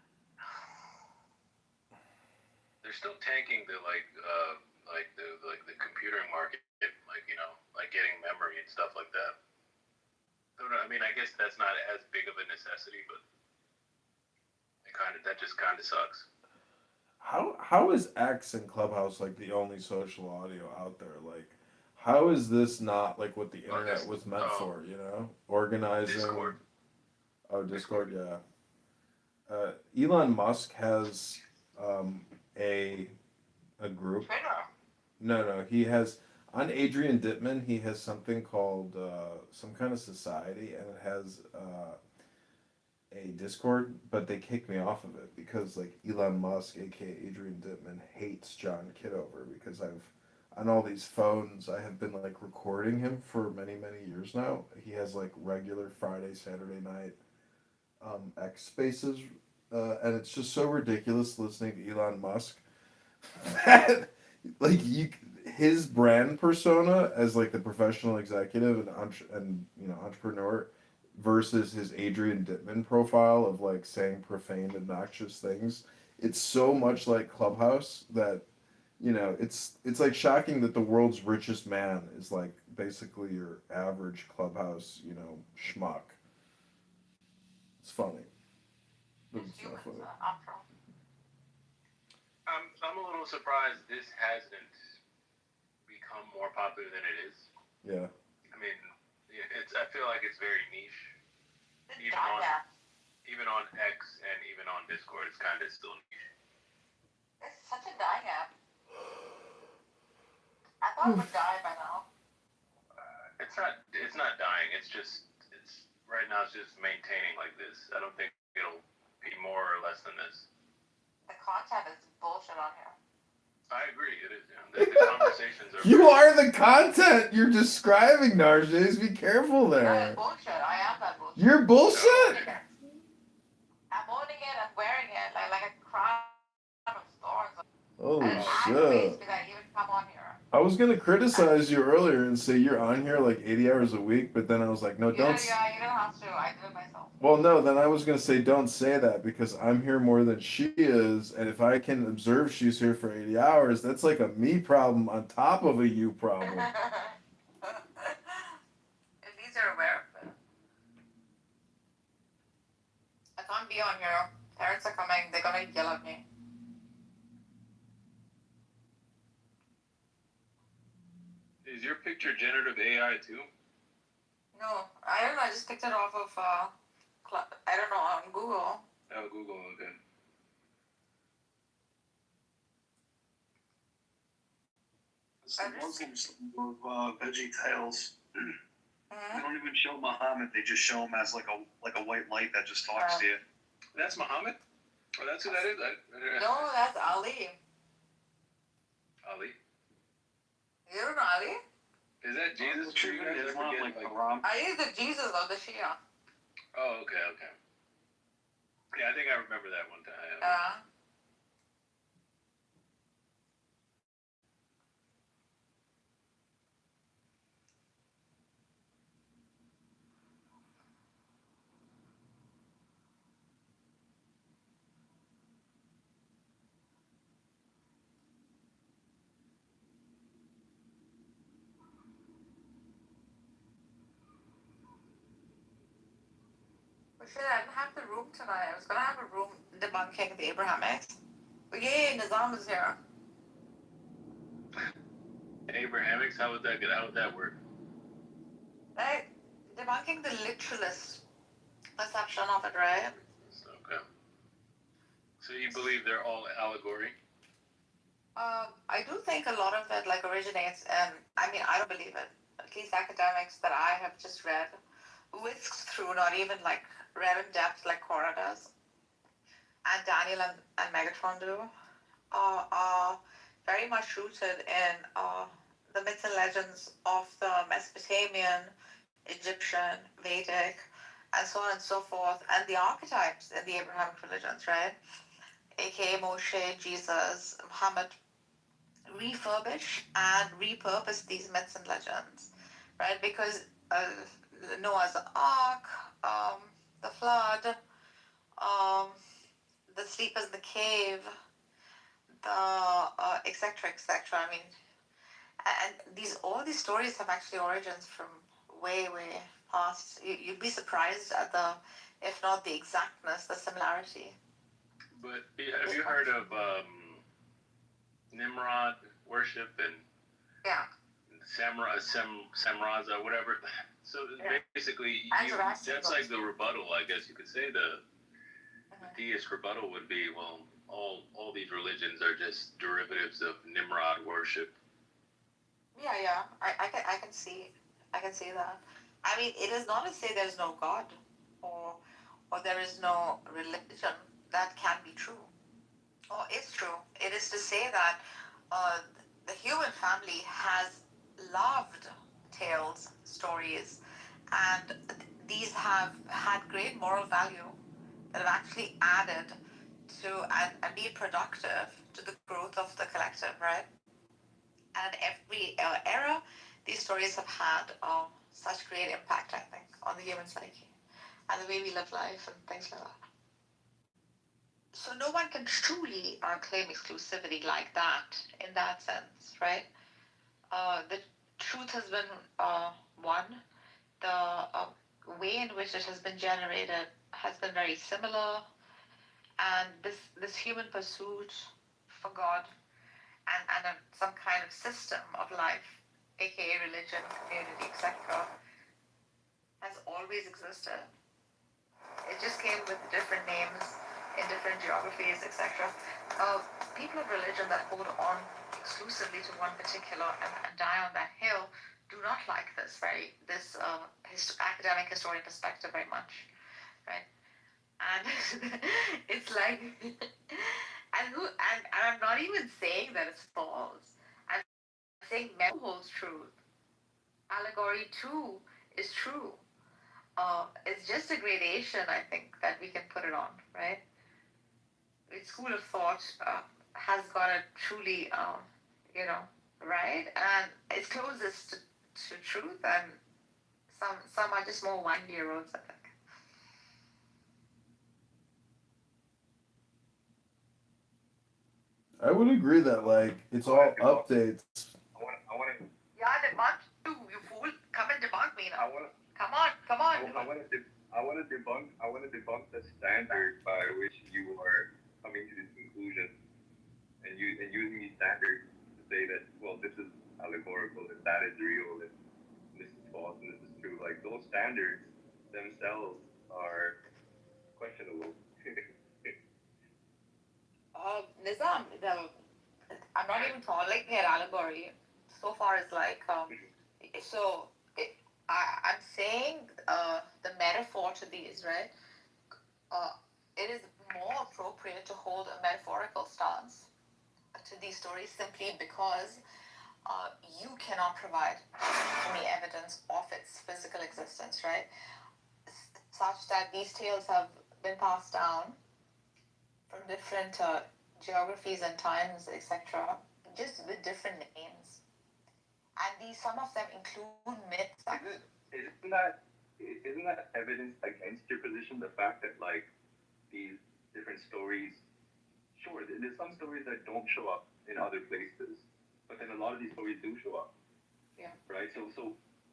They're still tanking the the computing market, like getting memory and stuff like that. I mean, I guess that's not as big of a necessity, but that just kind of sucks. how is X and Clubhouse like the only social audio out there? Like, how is this not like what the internet was meant for? You know, organizing. Discord. Oh, Discord, yeah. Elon Musk has um, a a group. Twitter. No, he has on Adrian Dittman. He has something called some kind of society, and it has a Discord. But they kicked me off of it because like Elon Musk, aka Adrian Dittman, hates John Kitover because I've on all these phones I have been like recording him for many years now. He has like regular Friday, Saturday night X Spaces, and it's just so ridiculous listening to Elon Musk that like you his brand persona as like the professional executive and entrepreneur versus his Adrian Dittman profile of like saying profane, obnoxious things. It's so much like Clubhouse that it's like shocking that the world's richest man is like basically your average Clubhouse schmuck. It's funny. But it's not funny. After all. I'm a little surprised this hasn't become more popular than it is. Yeah. I mean, I feel like it's very niche. It's Even on X and even on Discord, it's kind of still niche. It's such a dying app. I thought it would die by now. It's not dying. It's right now. It's just maintaining like this. I don't think it'll be more or less than this. The content is bullshit on here. I agree. It is. The conversations are. You are the content you're describing, Narjes. Be careful That there. is bullshit. I am that bullshit. You're bullshit. I'm owning it and wearing it like a crown of thorns. Holy And shit. because I even come on here. I was gonna criticize you earlier and say you're on here like 80 hours a week, but then I was like, no, don't. Yeah, you don't have to. I do it myself. Well, no, then I was gonna say don't say that because I'm here more than she is, and if I can observe she's here for 80 hours, that's like a me problem on top of a you problem. At least you're aware of it. I can't be on here. Parents are coming. They're gonna yell at me. Is your picture generative AI too? No, I don't know. I just picked it off of, I don't know, on Google. Oh, Google. Okay. The Muslims of Veggie Tales. Mm-hmm. They don't even show Muhammad. They just show him as like a white light that just talks to you. That's Muhammad? Oh, that's who that is? No, that's Ali. Ali? You don't know Ali? Is that Jesus? True, You guys Islam, forget, like like, Quran. Ali is the Jesus of the Shia. oh, okay. Yeah, I think I remember that one time. But shit, I didn't have the room tonight. I was gonna have a room debunking the Abrahamics. But yay, Nizam is here. Abrahamics, how would that work? Right? Debunking the literalist perception of it, right? Okay. So you believe they're all allegory? I do think a lot of it like originates in, I mean, I don't believe it. At least academics that I have just read, whisked through, not even like read in depth like Cora does, and Daniel and Megatron do, are very much rooted in the myths and legends of the Mesopotamian, Egyptian, Vedic, and so on and so forth, and the archetypes in the Abrahamic religions, right? AKA Moshe, Jesus, Muhammad, refurbish and repurpose these myths and legends, right? Because Noah's Ark, the flood, the sleepers in the cave, the etc. etc. I mean, and all these stories have actually origins from way past. You'd be surprised at the, if not the exactness, the similarity. But have you heard of Nimrod worship and Yeah. Samraza, whatever. So basically, that's like the rebuttal, I guess you could say. The theist rebuttal would be, well, all these religions are just derivatives of Nimrod worship. Yeah. I can see that. I mean, it is not to say there's no God or there is no religion. That can be true or is true. It is to say that uh, the human family has loved tales, stories, and these have had great moral value that have actually added to and been productive to the growth of the collective, right? And every era, these stories have had such great impact, I think, on the human psyche and the way we live life and things like that. So no one can truly claim exclusivity like that in that sense, right? The truth has been one. The way in which it has been generated has been very similar, and this human pursuit for God and some kind of system of life, aka religion, community, etc., has always existed. It just came with different names in different geographies, etc. People of religion that hold on exclusively to one particular and die on that hill do not like this academic historian perspective very much, right? And it's like, and I'm not even saying that it's false. I'm saying metal holds truth. Allegory too is true. It's just a gradation, I think, that we can put it on, right? Its school of thought has got it truly, right? And it's closest to truth, and some are just more windy roads, I think. I would agree that like it's all updates. I want to. Yeah, debunk you, you fool! Come and debunk me now. Come on. I want to debunk the standard by which you are coming to this conclusion, and using these standards to say that, well, this is allegorical, and that is real, and this is false, and this is true. Like, those standards themselves are questionable. Nizam, I'm not even calling it allegory. So far, it's like so. I'm saying the metaphor to these, right? It is more appropriate to hold a metaphorical stance to these stories simply because you cannot provide to me evidence of its physical existence, right? Such that these tales have been passed down from different geographies and times, etc., just with different names. And some of them include myths. Isn't that evidence against your position? The fact that, like, these different stories, sure, there's some stories that don't show up in other places, but then a lot of these stories do show up. Yeah. Right. So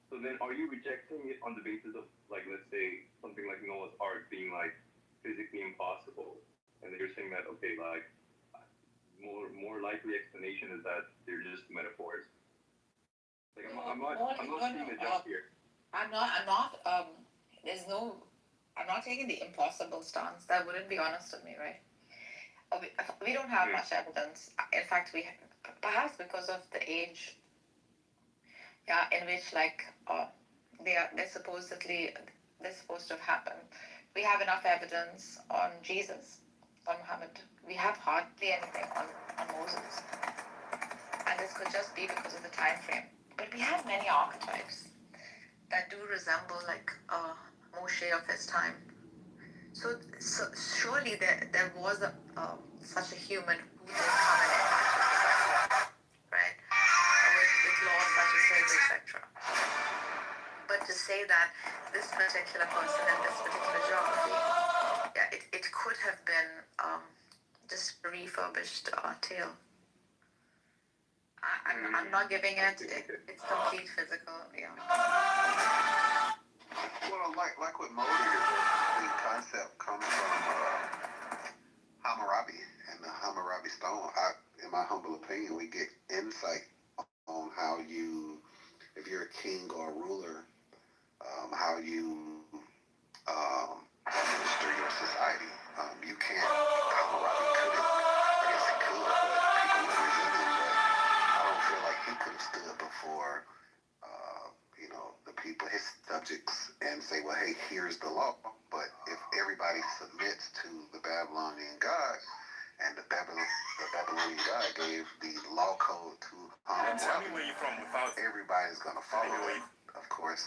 then, are you rejecting it on the basis of, like, let's say something like Noah's Ark being like physically impossible, and then you're saying that, okay, like, more likely explanation is that they're just metaphors. Like, I'm not seeing a jump here. I'm not, there's no, I'm not taking the impossible stance. That wouldn't be honest of me, right? We don't have much evidence. In fact, perhaps because of the age, in which, like, they're supposed to have happened. We have enough evidence on Jesus, on Muhammad. We have hardly anything on Moses. And this could just be because of the time frame. But we have many archetypes that do resemble, like, Moshe of his time. So surely there was such a human who did come and impact society, right? With laws such as his, etc. But to say that this particular person in this particular geography, it could have been just a refurbished tale. I'm not giving it. It's complete physical. Yeah. Well, like with Moses, the concept comes from Hammurabi and the Hammurabi stone. In my humble opinion, and say, well, hey, here's the law. But if everybody submits to the Babylonian God, and the Babylonian God gave the law code to Tell me where you're from without everybody's gonna follow it. Of course.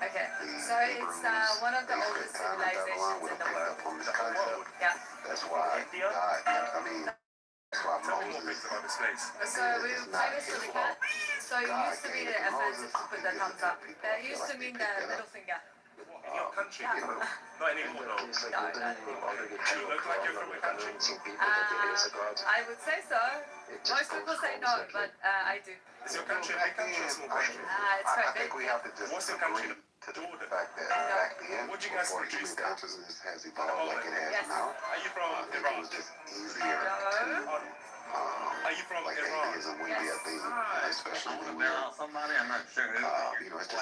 Okay, The so it's one of the they oldest spent time in Babylon civilizations with in a the picked world. up on this concept. Yeah. That's why that's why tell me more Moses. things about this place. So we play this really good. So it used to be the offensive to put the thumbs up. That used to mean the middle finger. In your country, not anymore though. No, not anymore. Do you look like you're from the country? I would say so. Most people say no, but I do. Is your country a big country or a small country? It's quite big. We have to just What's your country? to the fact that back then, What do you guys before produce human there? consciousness has evolved like it has Yes. now, Are you from I think it Iraq? was just easier to Are you from like Iran? atheism would be a thing, especially when we were, Somebody, I'm not sure. it's just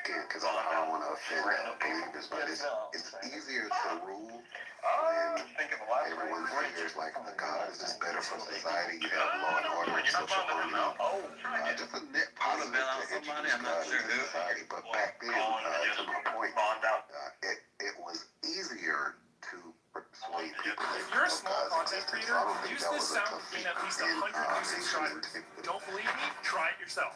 again, because I don't want to offend believers, but it's easier to rule when everyone figures like the God is just better for society. You have law and order and social harmony. Just a net positive to introduce God into society. But back then, to my point, it was easier to persuade people If you're a of small God's content existence. creator, I don't think use that this was a sound to tough gain feat at least in 100 new ancient subscribers. antiquity. Don't believe me? Try it yourself.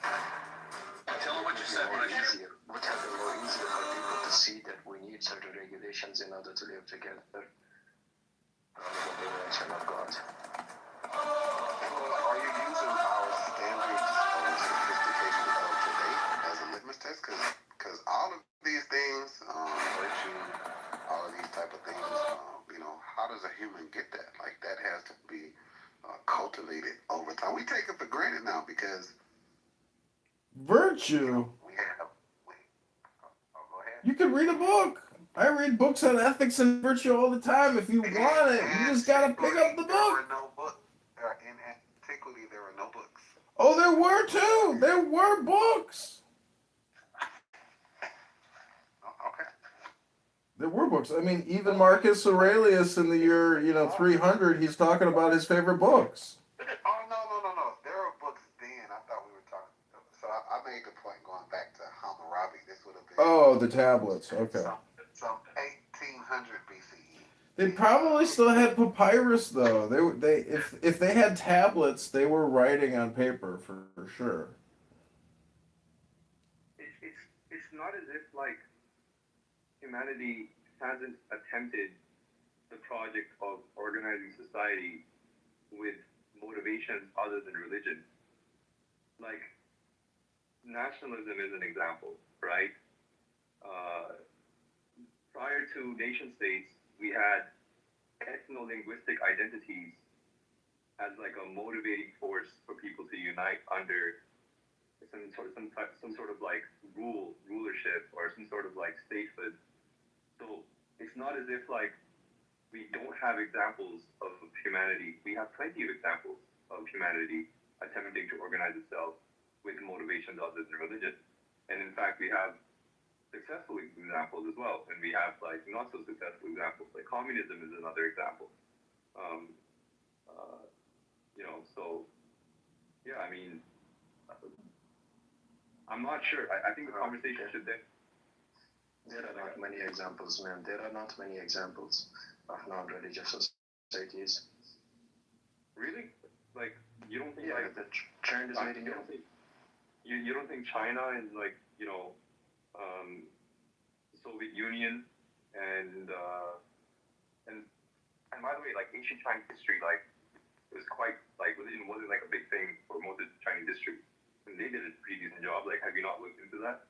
Tell them what you said. What I hear. Would have been more easier for people to see that we need certain regulations in order to live together. Rather than the mention of God. Are you using our standards of sophistication of today as a litmus test? Because all of these things, virtue, all of these type of things, how does a human get that? Like that has to be cultivated over time. We take it for granted now because Virtue. we have. Go ahead. You can read a book. I read books on ethics and virtue all the time. If you want it, you just gotta pick up the There book. were no books. In antiquity, there were no books. Oh, there were too. There were books. Okay. There were books. I mean, even Marcus Aurelius in the year 300, he's talking about his favorite books. Oh, no. There were books then. I thought we were talking. So I made the point going back to Hammurabi. This would have been. Oh, the tablets. Okay. Some 1800 BCE. They probably still had papyrus though. If they had tablets, they were writing on paper for sure. It's not as if like humanity hasn't attempted the project of organizing society with motivations other than religion. Like nationalism is an example, right? Prior to nation states, we had ethno-linguistic identities as like a motivating force for people to unite under some sort of like rulership or some sort of like statehood. So it's not as if like we don't have examples of humanity. We have plenty of examples of humanity attempting to organize itself with motivations other than religion. And in fact, we have successful examples as well, and we have like not so successful examples. Like communism is another example. So yeah, I mean, I'm not sure. I think the conversation should then. There are not many examples, man. There are not many examples of non-religious societies. Really? Like you don't think the trend is very new. You don't think China is like Soviet Union and by the way, like ancient Chinese history, like it was quite like religion wasn't like a big thing for most of Chinese history, and they did a pretty decent job. Like, have you not looked into that?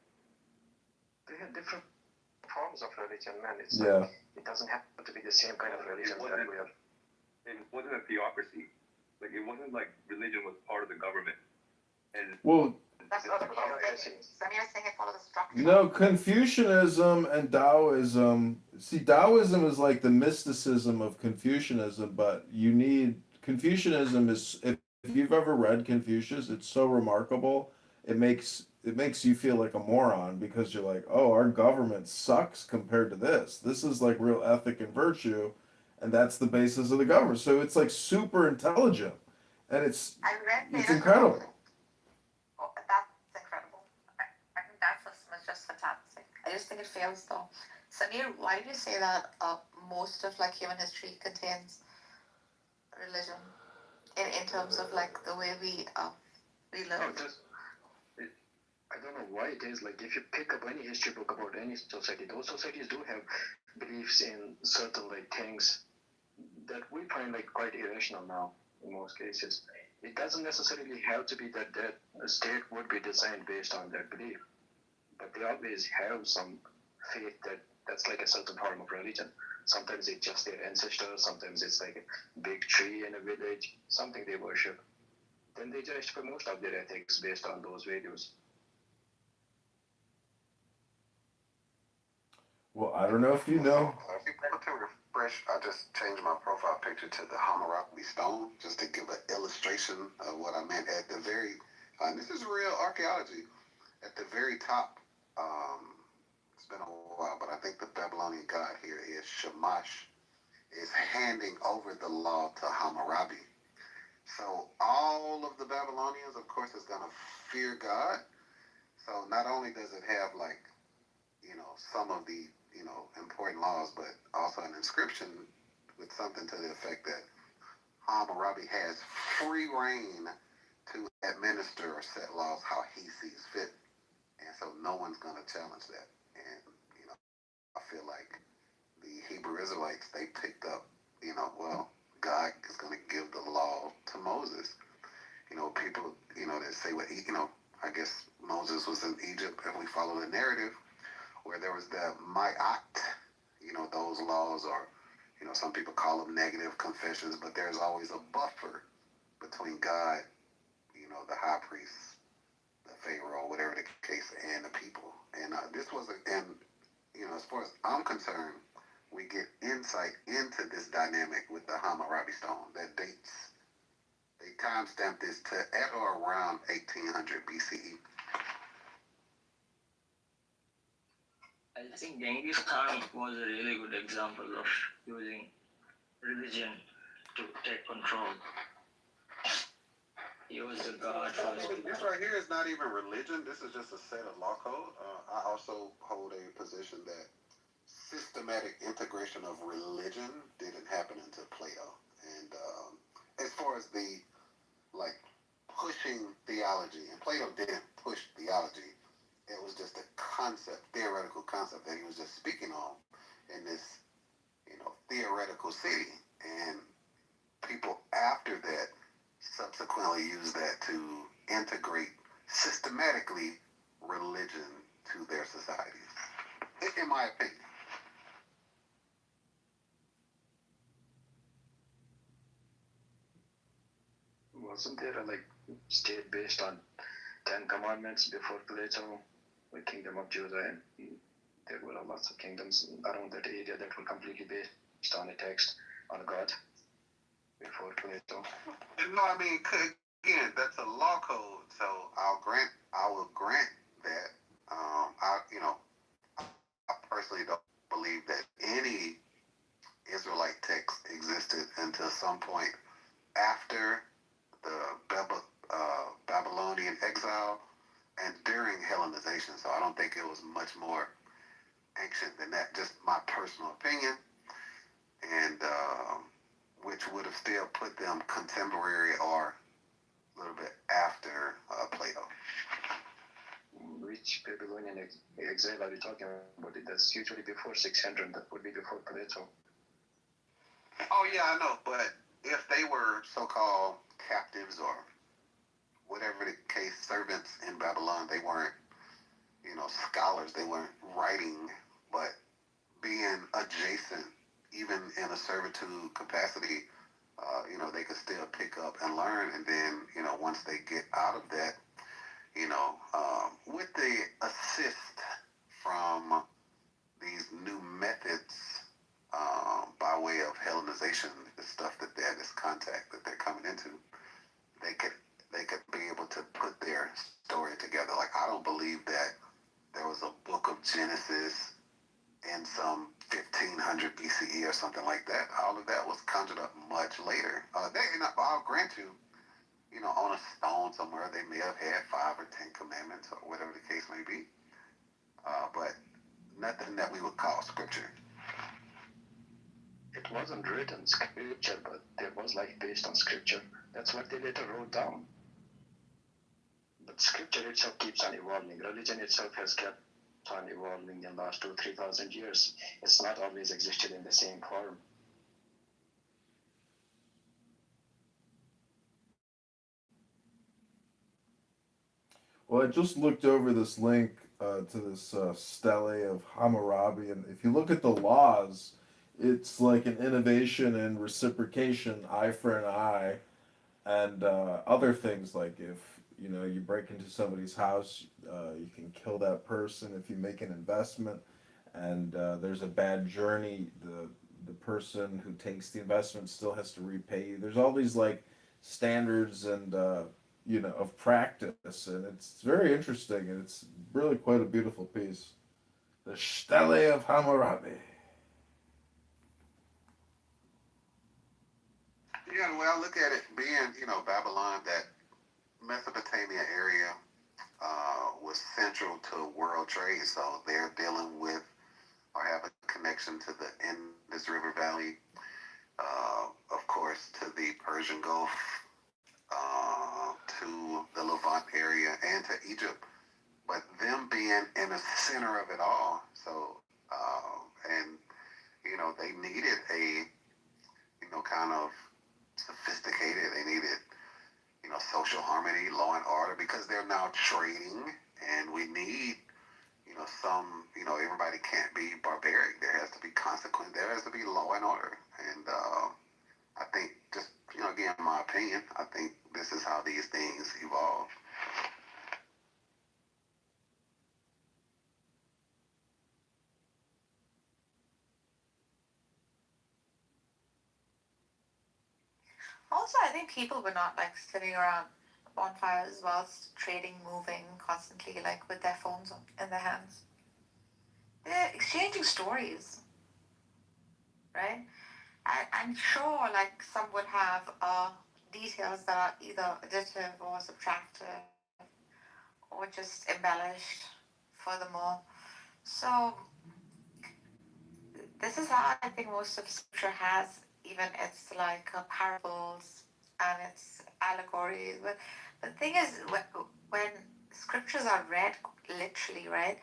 They had different forms of religion, man. It doesn't have to be the same kind of religion that we have. It wasn't a theocracy. Like it wasn't like religion was part of the government. And That's what Samir's saying. It follows the structure. No, Confucianism and Taoism. See, Taoism is like the mysticism of Confucianism, but Confucianism is. If you've ever read Confucius, it's so remarkable. It makes you feel like a moron because you're like, oh, our government sucks compared to this. This is like real ethic and virtue, and that's the basis of the government. So it's like super intelligent, and it's incredible. That's incredible. I think that's just fantastic. I just think it fails though. Samir, why did you say that most of like human history contains religion in terms of like the way we live? I don't know why it is. Like if you pick up any history book about any society, those societies do have beliefs in certain like things that we find like quite irrational now in most cases. It doesn't necessarily have to be that a state would be designed based on that belief, but they always have some faith that's like a certain form of religion. Sometimes it's just their ancestors, sometimes it's like a big tree in a village, something they worship. Then they judge for most of their ethics based on those values. Well, I don't know if you know. If you want to refresh, I just changed my profile picture to the Hammurabi stone just to give an illustration of what I meant at the very, this is real archaeology, at the very top, it's been a while, but I think the Babylonian god here is Shamash, is handing over the law to Hammurabi. So all of the Babylonians, of course, is going to fear God. So not only does it have like, some of the, important laws, but also an inscription with something to the effect that Hammurabi has free reign to administer or set laws how he sees fit. And so no one's going to challenge that. And, I feel like the Hebrew Israelites, they picked up, God is going to give the law to Moses. People, that say I guess Moses was in Egypt, if we follow the narrative, where there was the Ma'at, those laws are, some people call them negative confessions, but there's always a buffer between God, the high priest, the Pharaoh, whatever the case, and the people. And this was, as far as I'm concerned, we get insight into this dynamic with the Hammurabi stone that dates, they timestamp this to at or around 1800 BCE. I think Genghis Khan was a really good example of using religion to take control. He was the god for This right here is not even religion. This is just a set of law code. I also hold a position that systematic integration of religion didn't happen until Plato. And as far as the pushing theology, and Plato didn't push theology. It was just a concept, theoretical concept that he was just speaking on in this, theoretical city. And people after that subsequently used that to integrate systematically religion to their societies, in my opinion. Wasn't there a state based on 10 commandments before Plato, the kingdom of Judah, and there were lots of kingdoms around that area that were completely based on a text on God before Plato? No, I mean, again, that's a law code, so I will grant that. I personally don't believe that any Israelite text existed until some point after the Babylonian exile and during Hellenization. So I don't think it was much more ancient than that. Just my personal opinion, and which would have still put them contemporary or a little bit after Plato. Which Babylonian exile are you talking about? That's usually before 600. That would be before Plato. Oh yeah, I know. But if they were so-called captives or whatever the case, servants in Babylon, they weren't, scholars. They weren't writing, but being adjacent, even in a servitude capacity, they could still pick up and learn. And then, once they get out of that, with the assist from these new methods by way of Hellenization, the stuff that they this contact that they're coming into, they could be able to put their story together. Like, I don't believe that there was a book of Genesis in some 1500 BCE or something like that. All of that was conjured up much later. I'll grant you, on a stone somewhere, they may have had 5 or 10 commandments or whatever the case may be. But nothing that we would call scripture. It wasn't written scripture, but there was life based on scripture. That's what they later wrote down. But scripture itself keeps on evolving. Religion itself has kept on evolving in the last 2,000-3,000 years. It's not always existed in the same form. Well, I just looked over this link to this Stele of Hammurabi, and if you look at the laws, it's like an innovation and reciprocation, eye for an eye, and other things like if you break into somebody's house, you can kill that person. If you make an investment, and there's a bad journey, the person who takes the investment still has to repay you. There's all these like standards and of practice, and it's very interesting, and it's really quite a beautiful piece. The Stele of Hammurabi. Yeah, the way I look at it, being, Babylon, that Mesopotamia area was central to world trade, so they're dealing with or have a connection to the Indus River Valley, of course, to the Persian Gulf, to the Levant area, and to Egypt. But them being in the center of it all, so, and, they needed a, kind of sophisticated, they needed, social harmony, law and order, because they're now trading, and we need, everybody can't be barbaric. There has to be consequence. There has to be law and order. And I think just, again, my opinion, I think this is how these things evolve. Also, I think people were not like sitting around bonfires whilst trading, moving constantly, like with their phones in their hands. They're exchanging stories, right? I'm sure like some would have details that are either additive or subtractive or just embellished furthermore. So this is how I think most of scripture has even its like parables and its allegories. But the thing is, when scriptures are read literally, right,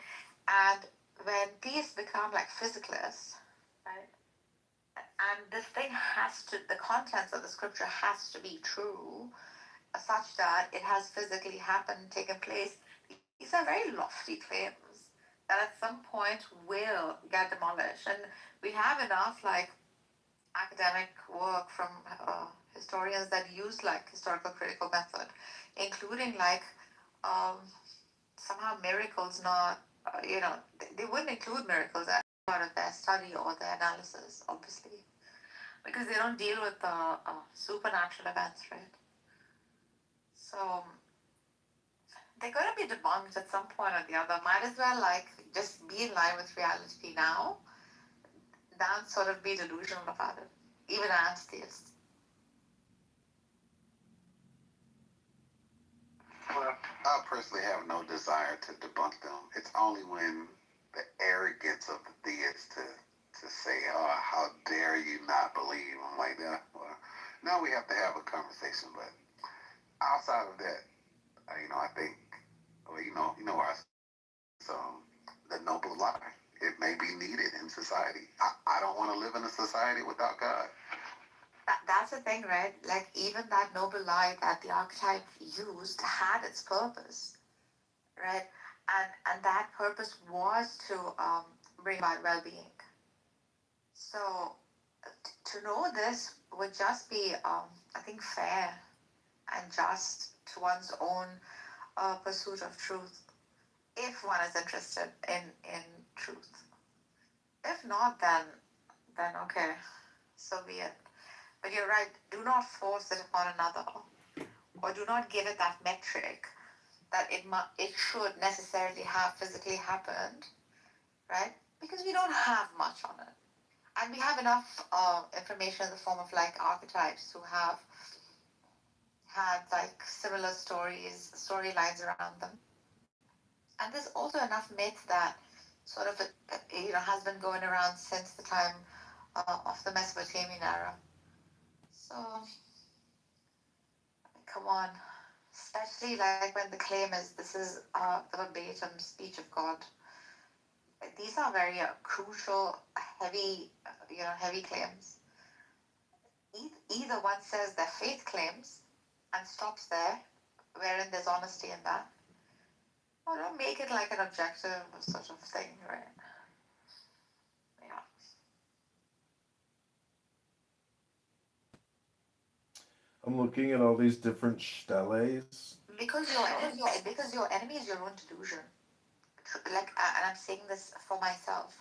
and when these become like physicalists, right, and this thing has to, the contents of the scripture has to be true, such that it has physically happened, taken place. These are very lofty claims that at some point will get demolished. And we have enough like academic work from historians that use like historical critical method, including like somehow miracles not, they wouldn't include miracles as part of their study or their analysis, obviously, because they don't deal with the supernatural events, right? So they're going to be debunked at some point or the other. Might as well like just be in line with reality now than sort of be delusional about it, even as theists. Well, I personally have no desire to debunk them. It's only when the arrogance of the deists to say, "Oh, how dare you not believe?" I'm like, yeah, well, now we have to have a conversation. But outside of that, I think, well, where so the noble lie. It may be needed in society. I don't want to live in a society without God. That's the thing, right? Like even that noble lie that the archetype used had its purpose, right? And that purpose was to bring about well-being. So to know this would just be, I think, fair and just to one's own pursuit of truth, if one is interested in truth. If not, then okay, so be it. But you're right, do not force it upon another, or do not give it that metric that it should necessarily have physically happened, right? Because we don't have much on it. And we have enough information in the form of like archetypes who have had like similar storylines around them. And there's also enough myth that sort of has been going around since the time of the Mesopotamian era. So, come on. Especially like when the claim is this is the verbatim speech of God. These are very crucial, heavy, heavy claims. Either one says their faith claims and stops there, wherein there's honesty in that, or don't make it like an objective sort of thing, right? Yeah. I'm looking at all these different steles. Because your enemy is your own delusion. Like, and I'm saying this for myself.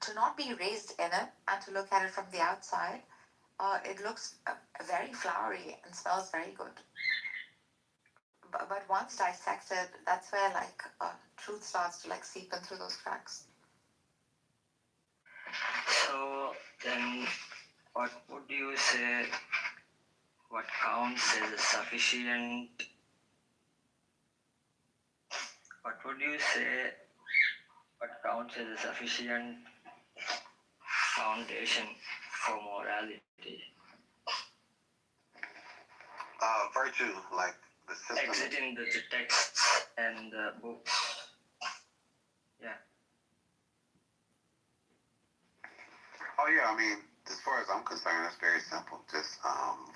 To not be raised in it and to look at it from the outside, it looks very flowery and smells very good. But once dissected, that's where like truth starts to like seep in through those cracks. So then, what would you say? What counts as a sufficient? What would you say? What counts as a sufficient foundation for morality? Virtue, like the system. Exiting the texts and the books. Yeah. Oh yeah, I mean, as far as I'm concerned, it's very simple. Just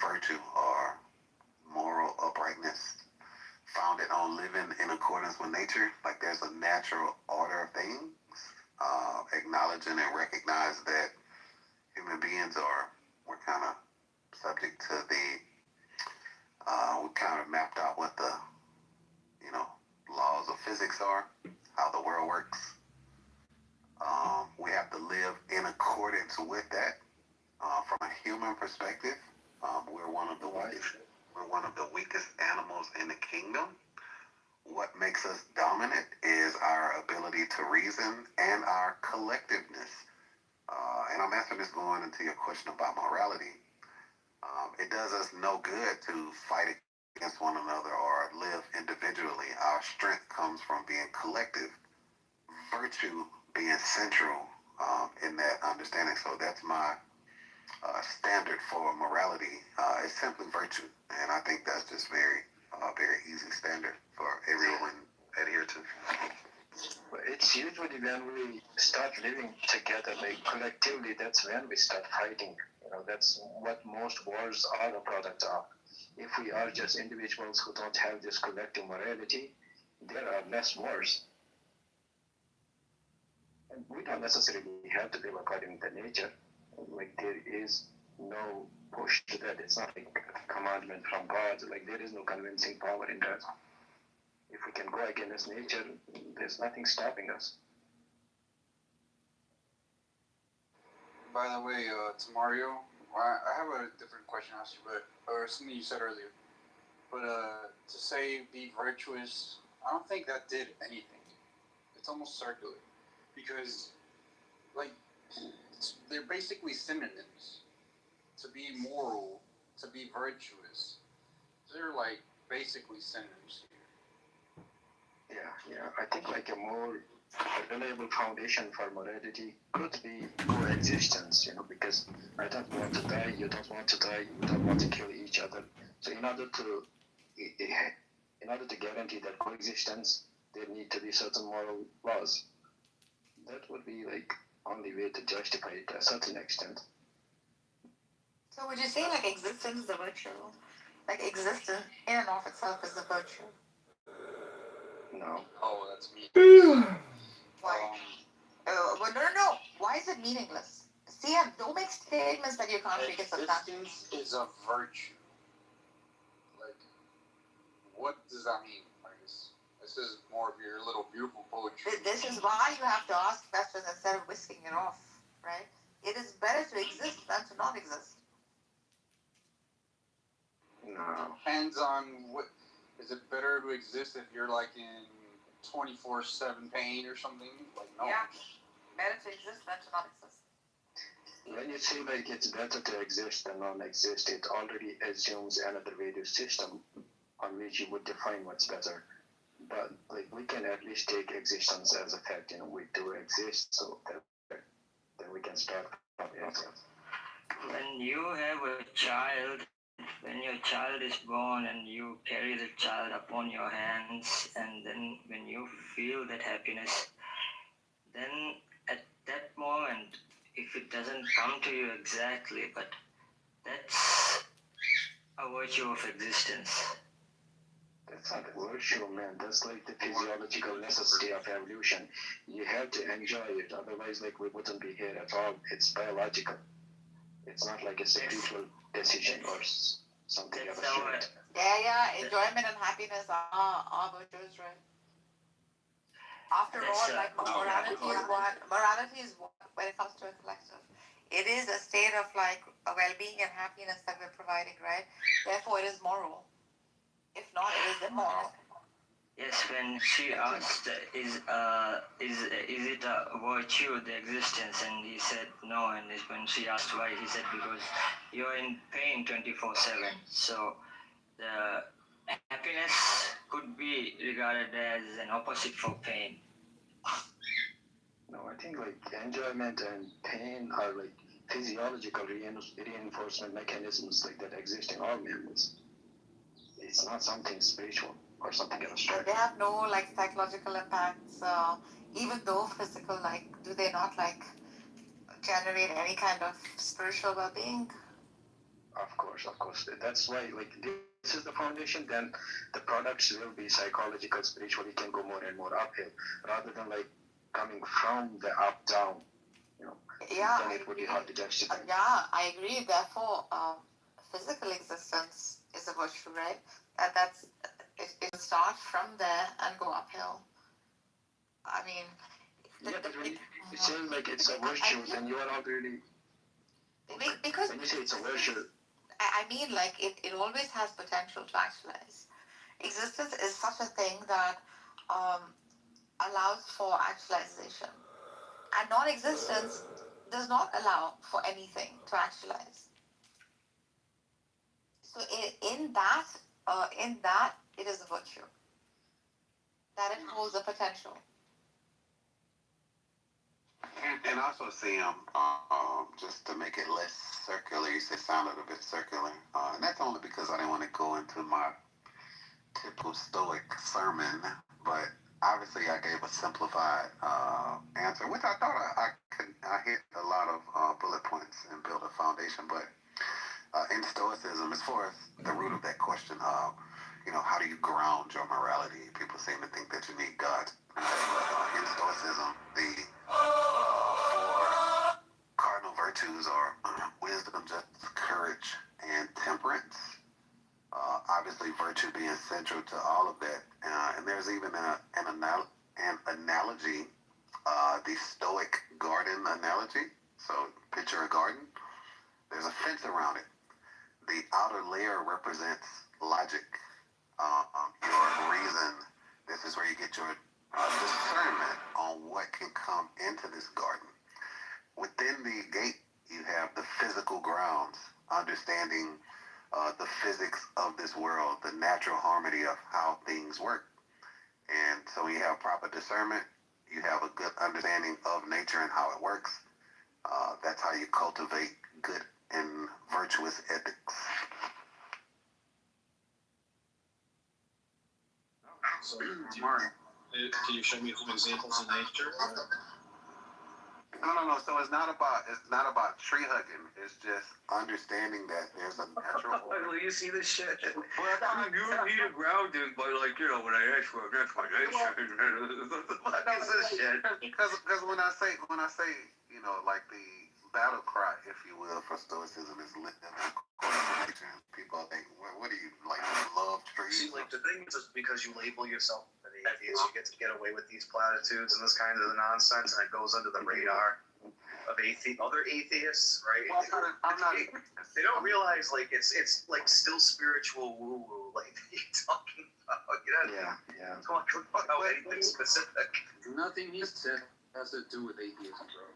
virtue or moral uprightness founded on living in accordance with nature. Like there's a natural order of things. Acknowledging and recognize that human beings we're kind of subject to we kind of mapped out what the, laws of physics are, how the world works. We have to live in accordance with that. From a human perspective, we're one of the weakest animals in the kingdom. What makes us dominant is our ability to reason and our collectiveness. And I'm answering this going into your question about morality. It does us no good to fight against one another or live individually. Our strength comes from being collective. Virtue being central in that understanding. So that's my standard for morality. It's simply virtue, and I think that's just very easy standard for everyone to adhere to. It's usually when we start living together, like collectively, that's when we start fighting. That's what most wars are a product of. If we are just individuals who don't have this collective morality, there are less wars. And we don't necessarily have to live according to nature. Like there is no push to that. It's not like a commandment from God. Like there is no convincing power in that. If we can go against nature, there's nothing stopping us. By the way, it's Mario. I have a different question to ask you, or something you said earlier. But to say be virtuous, I don't think that did anything. It's almost circular, because like they're basically synonyms. To be moral, to be virtuous, they're like basically synonyms here. Yeah. I think like a more reliable foundation for morality could be coexistence, because I don't want to die, you don't want to die, we don't want to kill each other. So in order to guarantee that coexistence, there need to be certain moral laws. That would be like only way to justify it to a certain extent. So would you say like existence is a virtue? Like existence in and of itself is a virtue? No. Oh, that's me. Why? Well, no. Why is it meaningless? See, don't make statements that you can't make it substantial. Existence is a virtue. Like, what does that mean? Like, this is more of your little beautiful poetry. This is why you have to ask questions instead of whisking it off, right? It is better to exist than to not exist. No. Depends on what. Is it better to exist if you're like in 24/7 pain or something? Like, no. Yeah. Better to exist than to not exist. When you say like it's better to exist than non-exist, it already assumes another value system on which you would define what's better. but like we can at least take existence as a fact. We do exist, so that then we can start from ourselves. When you have a child, when your child is born and you carry the child upon your hands, and then when you feel that happiness, then at that moment, if it doesn't come to you exactly, but that's a virtue of existence. That's not virtue, man. That's like the physiological necessity of evolution. You have to enjoy it, otherwise, like we wouldn't be here at all. It's biological. It's not like a spiritual decision or something of a sort. Yeah, enjoyment and happiness are virtues, right? After all, like morality is what when it comes to a collective. It is a state of like a well-being and happiness that we're providing, right? Therefore, it is moral. If not, it is immoral. Yes, when she asked, is it a virtue, the existence, and he said no, and when she asked why, he said because you're in pain 24/7. So the happiness could be regarded as an opposite for pain. No, I think like enjoyment and pain are like physiological reinforcement mechanisms like that exist in all mammals. It's not something spiritual or something abstract. They have no like psychological impacts, even though physical. Like, do they not like generate any kind of spiritual well-being? Of course. That's why like this is the foundation. Then the products will be psychological, spiritual. You can go more and more uphill rather than like coming from the up down. Yeah, then it would be hard to justify. Yeah, I agree. Therefore, physical existence is a virtue, right? That's it starts from there and go uphill. I mean, but when you say like it's a virtue, then you are not really. Because when you say it's a virtue, I mean, like it always has potential to actualize. Existence is such a thing that allows for actualization, and non-existence does not allow for anything to actualize. So in that, it is a virtue that it holds a potential. And also, Sam, just to make it less circular, you said sounded a bit circular, and that's only because I didn't want to go into my typical Stoic sermon, but obviously I gave a simplified answer, which I thought I hit a lot of bullet points and built a foundation. But in Stoicism, as far as the root of that question, how do you ground your morality? People seem to think that you need God. In Stoicism, the four cardinal virtues are wisdom, justice, courage, and temperance. Obviously, virtue being central to all of that. And there's even an analogy, the Stoic garden analogy. So picture a garden. There's a fence around it. The outer layer represents logic, your reason. This is where you get your discernment on what can come into this garden. Within the gate, you have the physical grounds, understanding the physics of this world, the natural harmony of how things work. And so when you have proper discernment, you have a good understanding of nature and how it works. That's how you cultivate good and virtuous ethics. So, can you show me some examples in nature? No. So it's not about tree hugging. It's just understanding that there's a natural. Well, you see this shit. Well, you need a grounding, but when I ask for an explanation, what the fuck is this shit? Because when I say like the battle cry, if you will, for Stoicism is living according to nature. People think, what do you like? Love trees? See, like the thing is because you label yourself an atheist, you get to get away with these platitudes and this kind of nonsense, and it goes under the radar of other atheists, right? Well, they don't realize like it's like still spiritual woo woo, like you're talking about. Yeah. Talking about anything specific. Nothing he said has to do with atheism, bro.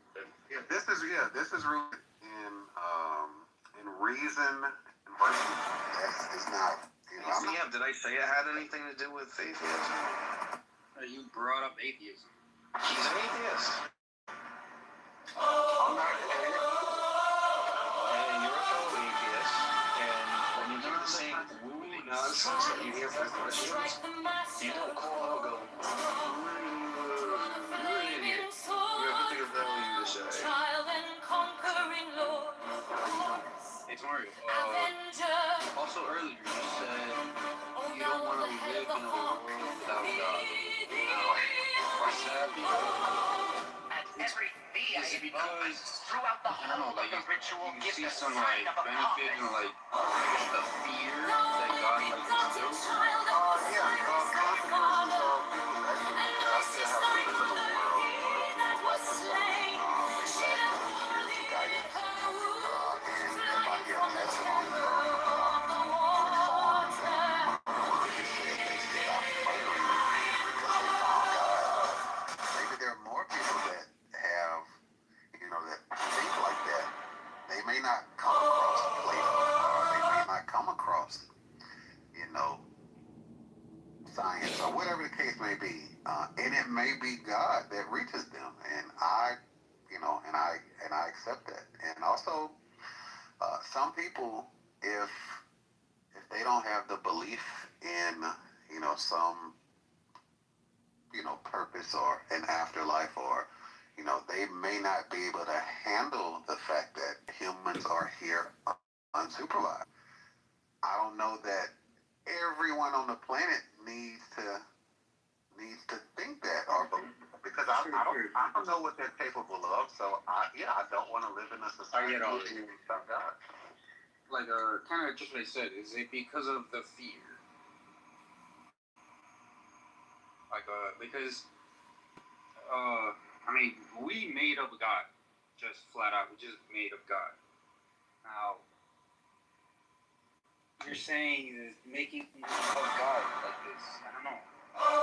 This is rooted in reason and virtue. That's not Yeah, did I say it had anything to do with atheism? You brought up atheism. He's an atheist. I'm not. And you're a fellow atheist. And when you hear the same woo nonsense that you hear from Christians, you don't call up and go, you're an idiot. You have nothing of value to say. Hey, Mario. Also earlier you said you don't want to live in a world without God. Now, what's that? Is it because I don't know, like you see some like benefit in like I guess the fear that God like instills? Maybe there are more people that have, that think like that. They may not come across Plato, or they may not come across, science, or whatever the case may be. And it may be God that reaches them, and I accept that. And also, some people, if they don't have the belief in, some, purpose or an afterlife, or, they may not be able to handle the fact that humans are here unsupervised. I don't know that everyone on the planet needs to think that, or because I don't know what they're capable of. So I don't want to live in a society without God. Like kind of just what I said. Is it because of the fear? Like because I mean, we made up God, just flat out. We just made up God. Now, you're saying is making of God like this. I don't know.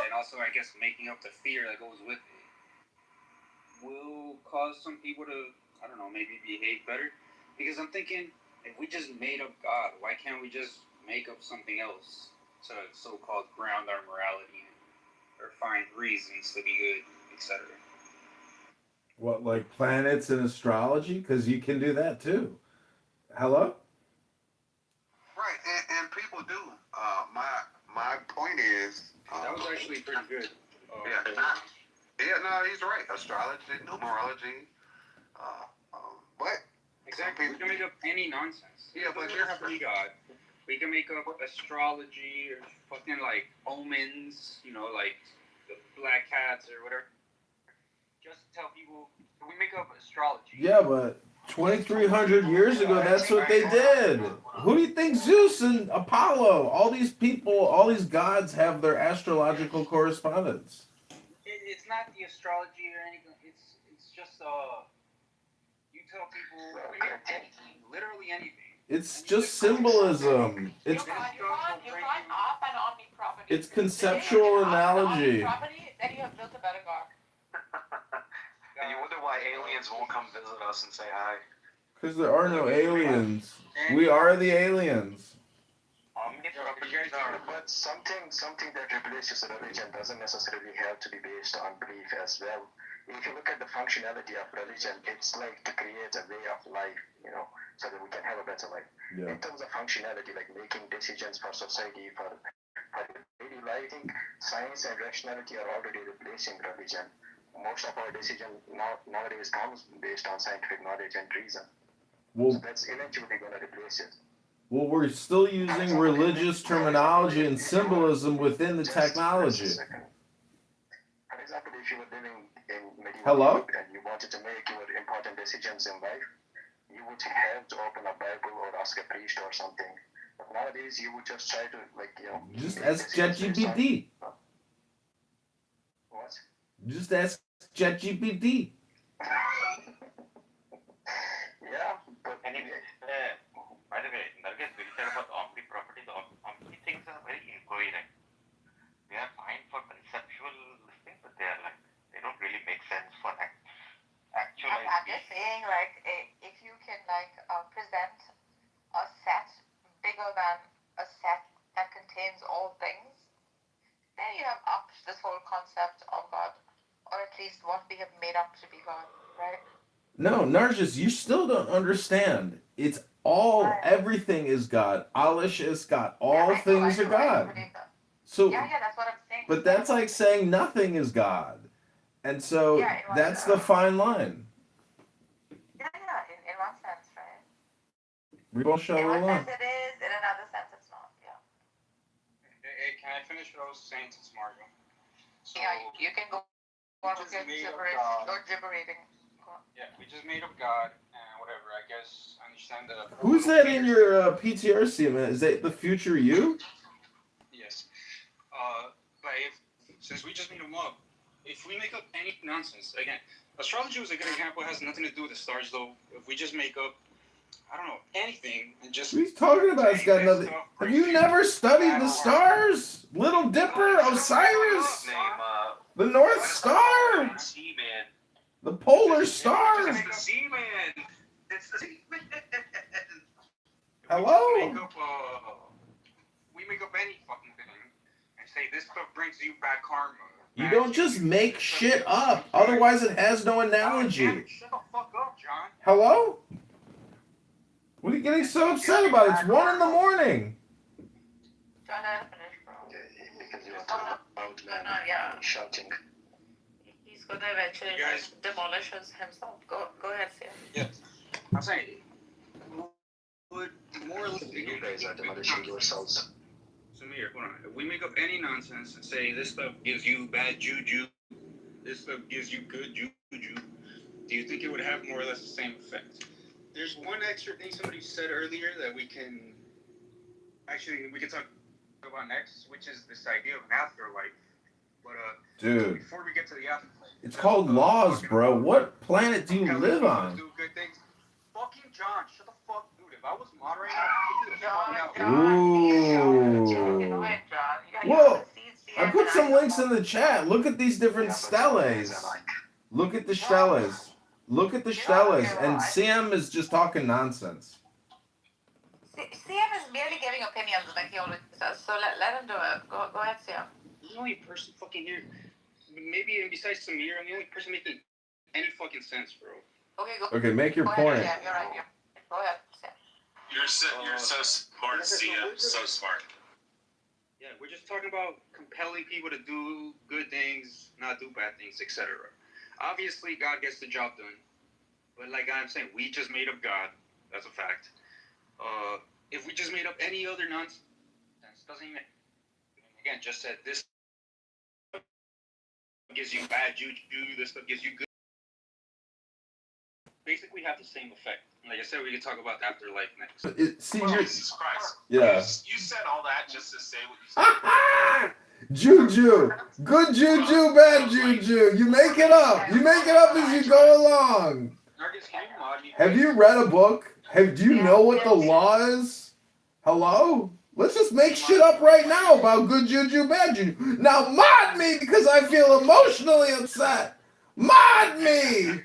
And also, I guess making up the fear that goes with it will cause some people to, I don't know, maybe behave better. Because I'm thinking, if we just made up God, why can't we just make up something else to so-called ground our morality or find reasons to be good, etc.? What, like planets and astrology? Because you can do that too. Hello? Right, and people do. My point is. That was actually pretty good. No, he's right. Astrology, numerology, but exactly, we can make up any nonsense. Yeah, but you have to be God. We can make up astrology or fucking like omens, like the black cats or whatever. Just tell people we make up astrology. Yeah, but 2,300 years ago, that's what they did. Who do you think Zeus and Apollo, all these people, all these gods have their astrological correspondence? It's not the astrology or anything. It's just you tell people anything, literally anything. It's just symbolism. You find up and omni property. It's conceptual analogy. Property, then you have built a better God. And you wonder why aliens won't come visit us and say hi. Because there are no aliens. We are the aliens. But something that replaces religion doesn't necessarily have to be based on belief as well. If you look at the functionality of religion, it's like to create a way of life, so that we can have a better life. Yeah. In terms of functionality, like making decisions for society, for daily life, I think science and rationality are already replacing religion. Most of our decision nowadays comes based on scientific knowledge and reason. Well, so that's eventually going to replace it. Well, we're still using religious terminology and symbolism within the technology. For example, if you were living in medieval Hello? Europe and you wanted to make your important decisions in life, you would have to open a Bible or ask a priest or something. But nowadays, you would just try to, Just ask ChatGPT. What? Just ask ChatGPT. Yeah, but anyway, by the way, Nargis, we said about omni property. The omni things are very incoherent. They are fine for conceptual things, but they don't really make sense for actual. I'm just saying, if you can present a set bigger than a set that contains contains all things, then you have upped this whole concept of God, or at least what we have made up to be God, right? No, Narcissus, you still don't understand. It's all, everything is God. Alish is God. All things are God. So, That's what I'm saying. but that's like saying nothing is God. And so that's the fine line. In one sense, right? We both shall In one alone. sense it is, in another sense it's not, Hey, can I finish what I was saying to Mario? So, you can go on with your gibberish or gibberating. yeah, we just made up God and whatever. I guess I understand the. Who's that in your PTR scene? Is that the future you? Yes. But since we just made them up, if we make up any nonsense, again, astrology was a good example. It has nothing to do with the stars, though. If we just make up, I don't know, anything and just. What are you talking about? It's got nothing. Have you never studied the stars? Little Dipper, Osiris, the North Star, the Polar Star. It's the Seaman. It's the Seaman. Hello. We make up any fucking thing and say this stuff brings you back karma. You don't just make shit up. Otherwise, it has no analogy. Shut the fuck up, John. Hello? What are you getting so upset about? It's 1 in the morning. John, I finish, bro. Because you're talking about man shouting. He's gonna eventually demolish himself. Go ahead, Sam. Yeah. I'm saying, would more or less. You guys are demolishing yourselves. Samir, hold on. If we make up any nonsense and say this stuff gives you bad juju, this stuff gives you good juju, do you think it would have more or less the same effect? There's one extra thing somebody said earlier that we can talk about next, which is this idea of an afterlife. But Dude, before we get to the afterlife, it's called laws, bro. What planet do you live on? do good things. Fucking John, shut the fuck, dude. If I was moderator, Well, I put some links in the chat. Look at these different steles. Look at the steles. Look at the steles. And Sam is just talking nonsense. Sam is merely giving opinions like he always does. So let him do it. Go ahead, Sam. I'm the only person fucking here. Maybe besides Samir, I'm the only person making any fucking sense, bro. Okay, go. Okay, make your point. Yeah, you're right. Go ahead, Sam. You're so smart, Sia. So smart. Yeah, we're just talking about compelling people to do good things, not do bad things, etc. Obviously, God gets the job done. But like I'm saying, we just made up God. That's a fact. If we just made up any other nonsense, doesn't even. Again, just said this gives you bad juju, this stuff gives you good. Basically have the same effect. Like I said, we can talk about the afterlife next. Jesus Christ. Yeah. You said all that just to say what you said. Juju. Good juju, bad juju. You make it up. You make it up as you go along. Have you read a book? Do you know what the law is? Hello? Let's just make shit up right now about good juju, bad juju. Now mod me because I feel emotionally upset. Mod me!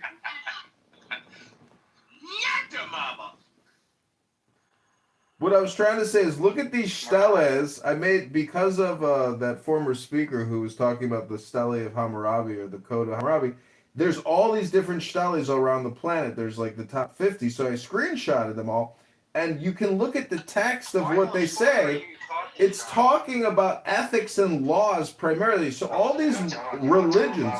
What I was trying to say is look at these steles I made because of that former speaker who was talking about the stele of Hammurabi or the code of Hammurabi. There's all these different steles around the planet. There's like the top 50. So I screenshotted them all. And you can look at the text of what they say. It's talking about ethics and laws primarily. So all these religions.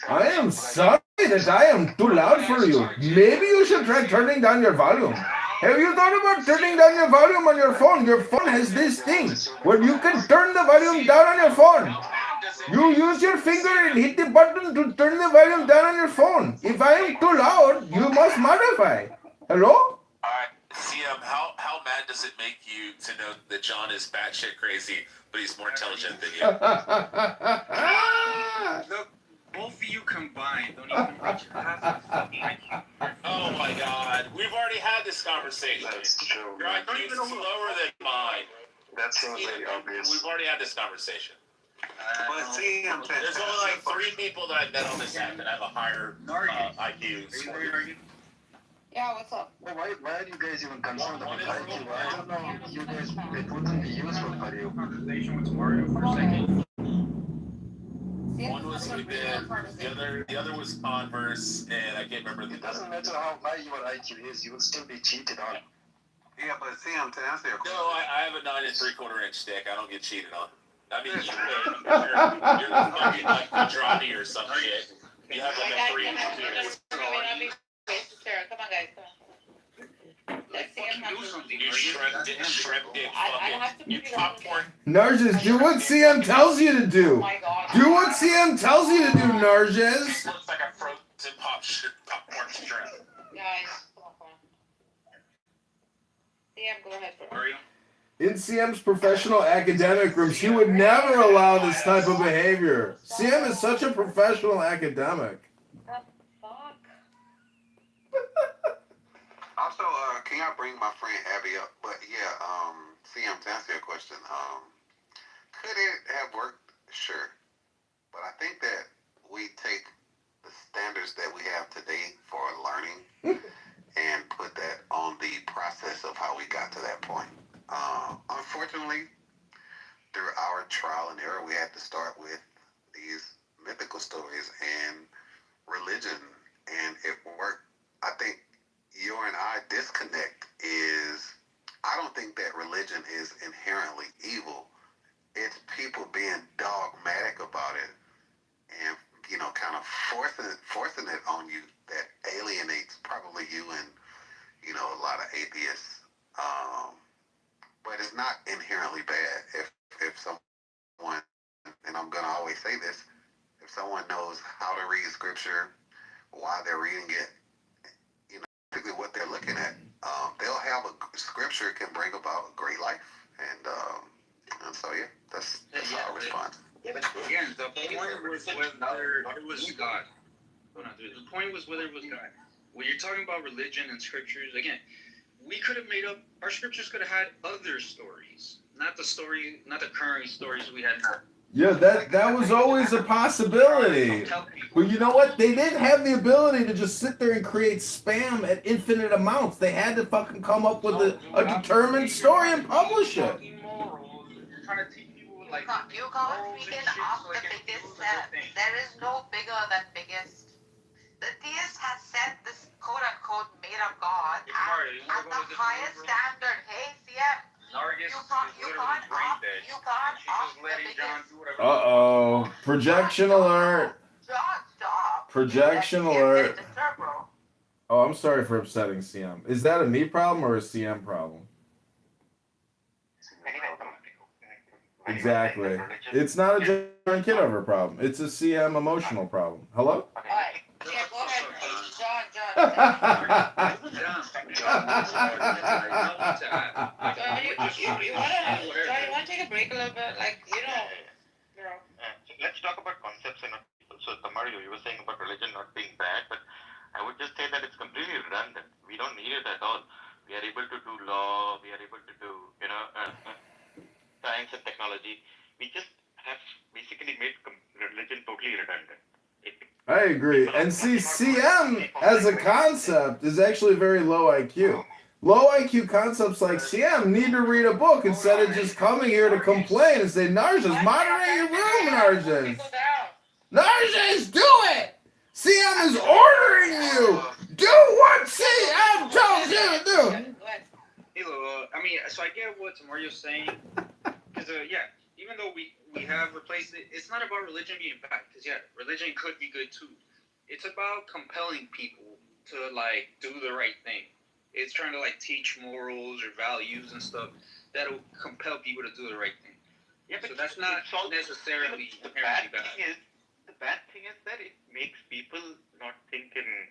I am sorry that I am too loud for you. Maybe you should try turning down your volume. Have you thought about turning down your volume on your phone? Your phone has this thing where you can turn the volume down on your phone. You use your finger and hit the button to turn the volume down on your phone. If I am too loud, you must modify. Hello? Alright, CM, how mad does it make you to know that John is batshit crazy, but he's more intelligent than you? Look, both of you combined don't even reach half the fucking IQ. Oh my god, we've already had this conversation. That's true. Your IQ is lower than mine. That seems like obvious. We've already had this conversation. But There's only like 3 people that I've met on this app that have a higher IQ score. Yeah, what's up? Well, why are you guys even concerned about IQ? I don't know. You guys, it wouldn't be useful for you. Conversation with Mario for a second. One was LinkedIn, the other was Converse, and I can't remember. It doesn't matter how high your IQ is, you will still be cheated on. Yeah, but see, I'm to answer your question. No, I have a 9 3/4 inch stick. I don't get cheated on. I mean, you're fucking like Madrani or some shit. You have like a 3 inch. Come on, guys. Come on. Let's see him Do something. You shrimp dick, fucking. You popcorn. Narges, do what CM tells you to do. Oh my god. Do what CM tells you to do, Narges. Looks like a frozen popcorn shrimp. Guys, come on. CM, go ahead. Mario? In CM's professional academic room, she would never allow this type of behavior. CM is such a professional academic. Fuck. Also, can y'all bring my friend Abby up? But yeah, CM, to answer your question, could it have worked? Sure. But I think that we take the standards that we have today for learning and put that on the process of how we got to that point. Unfortunately, through our trial and error, we had to start with these mythical stories and religion, and it worked. I think your and I disconnect is, I don't think that religion is inherently evil. It's people being dogmatic about it and, you know, kind of forcing it on you that alienates probably you and, you know, a lot of atheists. But it's not inherently bad if someone, and I'm going to always say this, if someone knows how to read scripture, why they're reading it, you know, basically what they're looking at, they'll have a scripture can bring about a great life. And so, yeah, that's how I respond. Yeah, but again, the point was whether it was God. Hold on, the point was whether it was God. When you're talking about religion and scriptures, again, we could have made up, our scriptures could have had other stories, not the current stories we had now. Yeah, that was always a possibility. But you know what? They didn't have the ability to just sit there and create spam at infinite amounts. They had to fucking come up with a determined story and publish it. You're trying to teach people like You can't freaking up the biggest step. There is no bigger than biggest. The theist has set this quote-unquote made-up God at the highest standard. Hey, CM, you can't up the biggest. Uh-oh. Projection alert. Stop. Projection alert. Oh, I'm sorry for upsetting CM. Is that a me problem or a CM problem? Exactly. It's not a John Kitover problem. It's a CM emotional problem. Hello? Alright. Yeah, go ahead. John. You wanna take a break a little bit? Like, you know. Let's talk about concepts and not people. So, Mario, you were saying about religion not being bad, but I would just say that it's completely redundant. We don't need it at all. We are able to do law. We are able to do, science and technology. We just have basically made religion totally redundant. I agree. And see, CM as a concept is actually very low IQ. Low IQ concepts like CM need to read a book instead of just coming here to complain and say, Narges, moderate your room, Narges. Narges, do it! CM is ordering you! Do what CM tells you to do! So I get what Mario's saying. Because, even though we have replaced it, it's not about religion being bad. Because, religion could be good too. It's about compelling people to, do the right thing. It's trying to, teach morals or values and stuff that'll compel people to do the right thing. Yeah, but so that's not necessarily inherently bad. The bad thing is that it makes people not think in,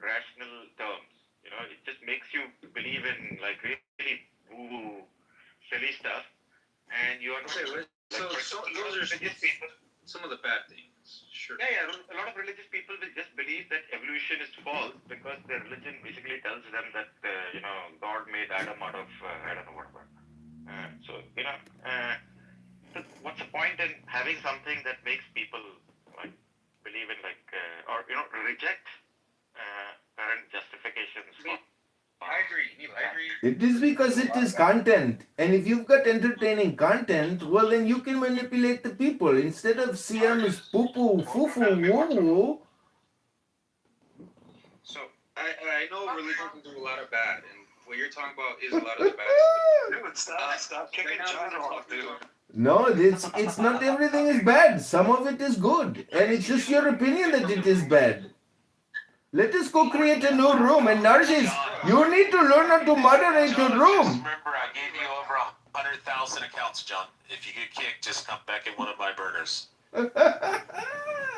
rational terms. It just makes you believe in, really woo-woo, silly stuff. And you are not... So those are some of the bad things. Sure. Yeah. A lot of religious people will just believe that evolution is false because their religion basically tells them that, God made Adam out of, I don't know, whatever. So what's the point in having something that makes people, believe in, or reject current justification questions. I agree. I agree. It is because it is content. And if you've got entertaining content, well, then you can manipulate the people. Instead of CM's poo-poo, foo-foo, woo-woo. So I know religion can do a lot of bad, and what you're talking about is a lot of the bad stuff. Dude, stop kicking John off, dude. No, it's not everything is bad. Some of it is good. And it's just your opinion that it is bad. Let us go create a new room. And Narcis, you need to learn how to moderate your Just room. remember, I gave you over 100,000 accounts, John. If you get kicked, just come back in one of my burners.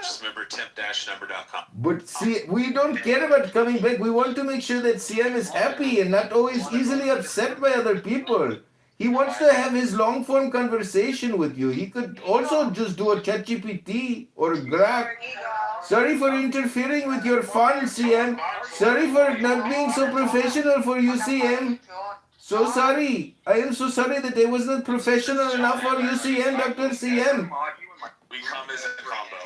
Just remember temp-number.com. But see, we don't care about coming back. We want to make sure that CM is happy and not always easily upset by other people. He wants to have his long-form conversation with you. He could also just do a ChatGPT or a Grok. Sorry for interfering with your fun, CM. Sorry for not being so professional for you, CM. So sorry. I am so sorry that I was not professional enough for you, CM, Dr. CM. We come as a combo.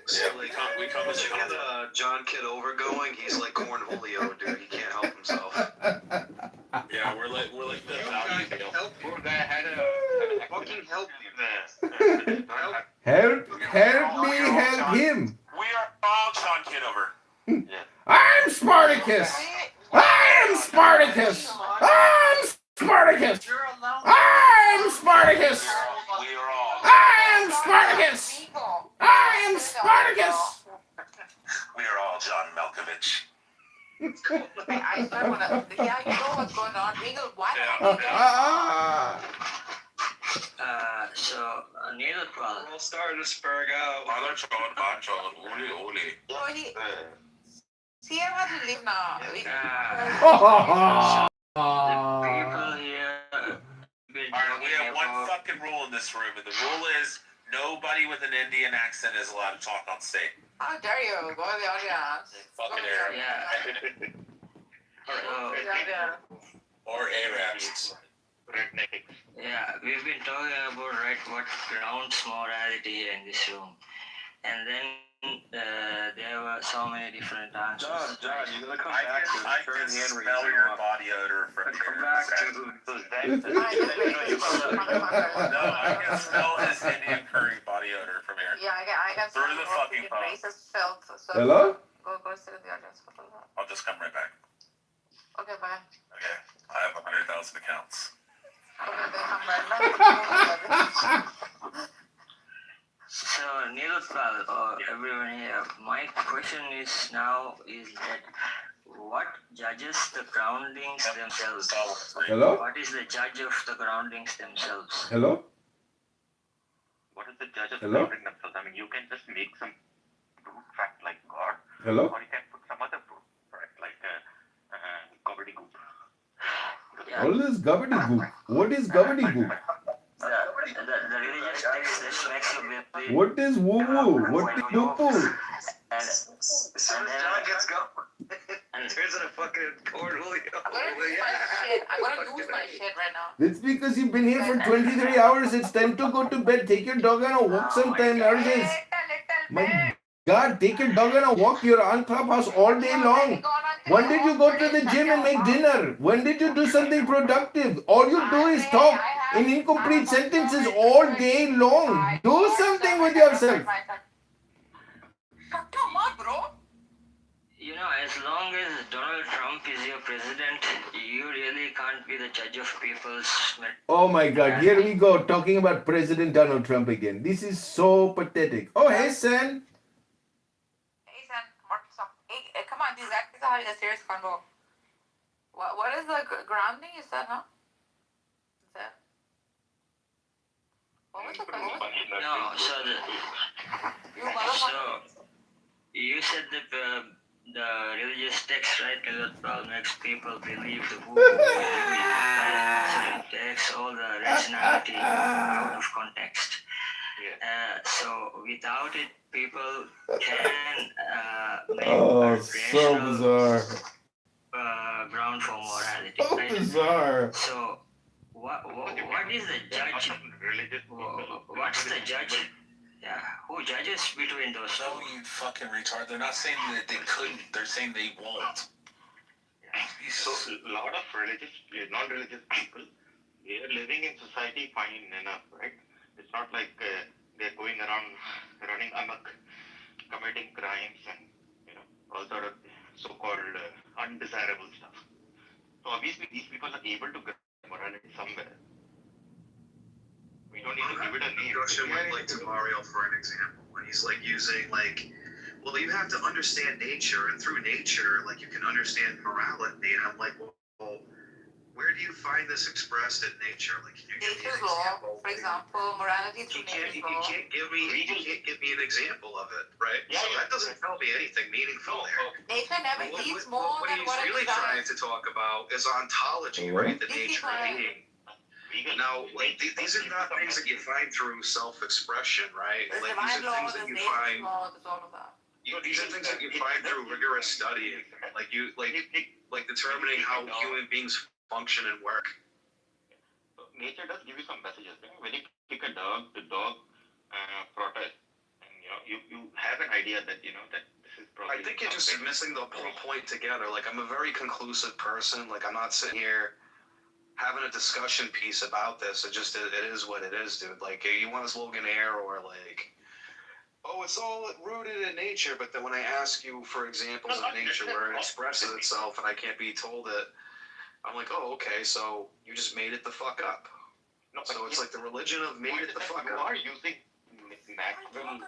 So, like, We come as a you get combo. John Kitover going, he's like Cornholio, dude. He can't help himself. Yeah, we're like the value deal. Bro, that had a fucking help you. Help me help him. We are all John Kitover. I'm Spartacus. I'm Spartacus. I'm Spartacus. I'm Spartacus. We are all. I'm Spartacus. I'm Spartacus. We are all John Malkovich. I start wanna, yeah, you know what's going on. Eagle, why So, neither problem. We'll start to spurg out. So he, CM has to leave now. The people here been Alright, we have talking one about fucking rule in this room, and the rule is nobody with an Indian accent is allowed to talk on stage. How dare you? Go to the audience. Fucking yeah. Go to the audience. Or Arabs. Yeah, we've been talking about what grounds morality here in this room, and then there were so many different answers. John, you're gonna come I back to can the third hand raising. smell your body odor from Come here. back to the No, I can smell his Indian curry body odor from here. Yeah, I can Through the fucking phone. racist filth. So Hello? Go sit in the audience for a little bit. I'll just come right back. Okay, bye. Okay, I have 100,000 accounts. Okay, then come right back. So, Nilupal or everyone here, my question is that what judges the groundings themselves? Hello? What is the judge of the groundings themselves? Hello? What is the judge of Hello? grounding themselves? I mean, you can just make some brute fact like God, Hello? or you can put some other brute fact like gobbledygook. Yeah. All this gobbledygook. What is gobbledygook? The religious text that makes you believe. What is woo-woo? What is poo-poo? And John gets going. There's a fucking Cornholio. I'm gonna lose my shit right now. That's because you've been here for 23 hours. It's time to go to bed. Take your dog on a walk sometime, Narcissus. My God, take your dog on a walk. You're on Clubhouse all day long. When did you go to the gym and make dinner? When did you do something productive? All you do is talk in incomplete sentences all day long. Do something with yourself. Shut your mouth, bro. you know, as long as Donald Trump is your president, you really can't be the judge of people's. Oh my God, here we go talking about President Donald Trump again. This is so pathetic. Oh, hey, Sen. Hey, Sam, come on, these guys are having a serious convo. What is the grounding you said, huh? Is that? What was the question? No, so You motherfucker. so you said that the religious text, right, makes people believe the who it takes all the rationality out of context. So without it, people can make Oh, a so rational bizarre. ground for morality. So right? bizarre. So what is the judge? What's the judge? Yeah, who judges between those two? No, you fucking retard. They're not saying that they couldn't. They're saying they won't. So a lot of non-religious people, they are living in society fine enough, right? It's not like they're going around running amok, committing crimes and all sort of so-called undesirable stuff. So obviously these people are able to get morality somewhere. We don't need to give it a name. Discussion with like Mario for an example, when he's like using like, well, you have to understand nature, and through nature, like you can understand morality. And I'm like, well, where do you find this expressed in nature? Like, can you give me an Nature's law, example? for example, morality You through can't, nature's you law. can't give me an example of it, right? Yeah, so yeah. that doesn't tell me anything meaningful there. Nature never eats more What than he's what it really trying desires. to talk about is ontology, right? The nature of being. Now, like these are not things that you find through self-expression, right? There's Like divine these are law, things that there's you nature's find. law, there's all of that. These are things that you find through rigorous studying, like determining how human beings function and work. Nature does give you some messages. When you kick a dog, the dog protests, and you have an idea that that this is probably. I think you're just missing the whole point together. Like I'm a very conclusive person. Like I'm not sitting here having a discussion piece about this. It is what it is, dude. Like you want a slogan air or like, oh, it's all rooted in nature. But then when I ask you for examples of nature where it expresses itself and I can't be told it, I'm like, oh, okay, so you just made it the fuck up. No, so it's like the religion of made it the fuck you up. are using natural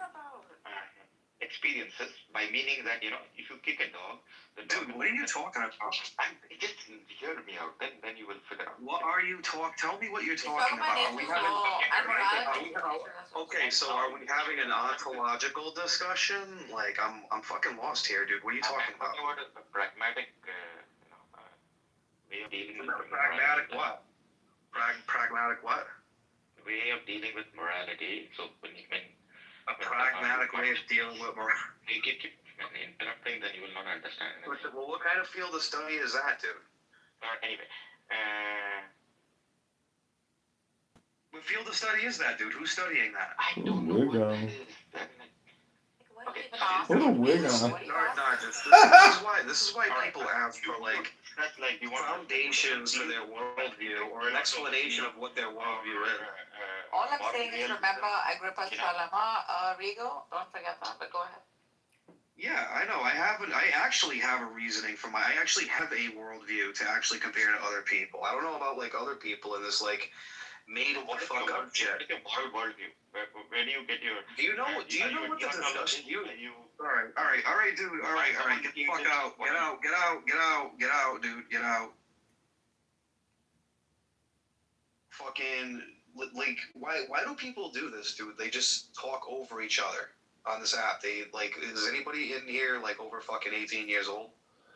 experiences by meaning that if you kick a dog, Dude, what are you talking about? Just hear me out. Then you will figure out. What are you talking? Tell me what you're He's talking talking about about. Are we nature's having? law and morality. Okay, so are we having an ontological discussion? Like I'm fucking lost here, dude. What are you talking about? What is a pragmatic way of dealing with Pragmatic what? Pragmatic what? Way of dealing with morality. So when a pragmatic way of dealing with morality. You keep interrupting, then you will not understand. Well, what kind of field of study is that, dude? Anyway, what field of study is that, dude? Who's studying that? I don't know what that is. Okay, What a wig on. This is why people ask for like foundations for their worldview or an explanation of what their worldview is. All I'm saying is remember Agrippa's dilemma, Rigo. Don't forget that, but go ahead. Yeah, I know. I actually have a reasoning for I actually have a worldview to actually compare to other people. I don't know about like other people in this like made of the fuck up shit. Worldview. Where do you get your? Do you know what the discussion? All right, dude. All right. Get the fuck out. Get out, dude. Get out. Fucking like, why do people do this, dude? They just talk over each other on this app. They like, is anybody in here like over fucking 18 years old?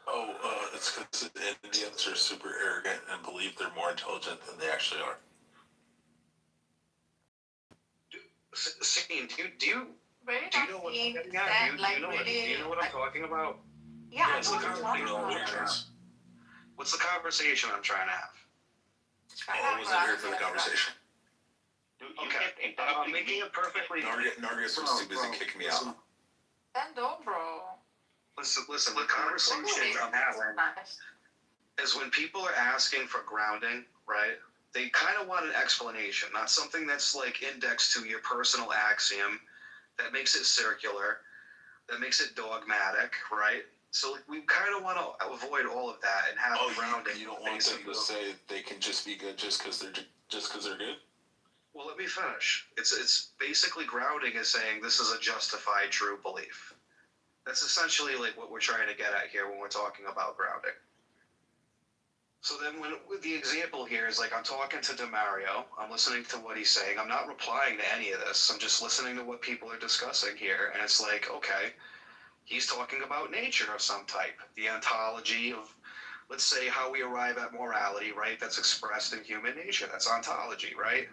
Oh, it's because Indians are super arrogant and believe they're more intelligent than they actually are. Scene, do you Very do you know what scene, do you know what I'm talking about? Yeah, I What's know the what you're talking conversation? about. What's the conversation I'm trying to have? I wasn't here for the conversation. Okay, I'm making it perfectly. Nargis was too busy kicking me out. Then don't, bro. Listen. The conversation I'm having is when people are asking for grounding, right? They kind of want an explanation, not something that's like indexed to your personal axiom that makes it circular, that makes it dogmatic, right? So like, we kind of want to avoid all of that and have grounding. You don't want them to say they can just be good just because they're good? Well, let me finish. It's basically grounding is saying this is a justified true belief. That's essentially like what we're trying to get at here when we're talking about grounding. So then with the example here is like I'm talking to DeMario, I'm listening to what he's saying, I'm not replying to any of this, I'm just listening to what people are discussing here, and it's like, okay, he's talking about nature of some type, the ontology of, let's say, how we arrive at morality, right? That's expressed in human nature, that's ontology, right?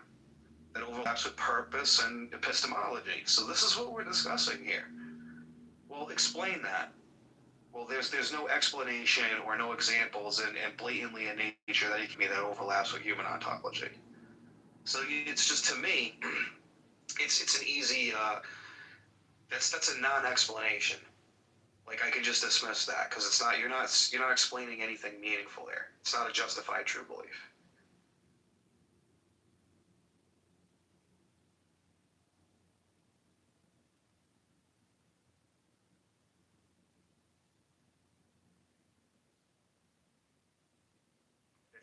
That overlaps with purpose and epistemology. So this is what we're discussing here. Well, explain that. Well, there's no explanation or no examples and blatantly in nature that it can be that overlaps with human ontology. So it's just, to me, it's an easy that's a non-explanation. Like I can just dismiss that because it's not you're not explaining anything meaningful there. It's not a justified true belief.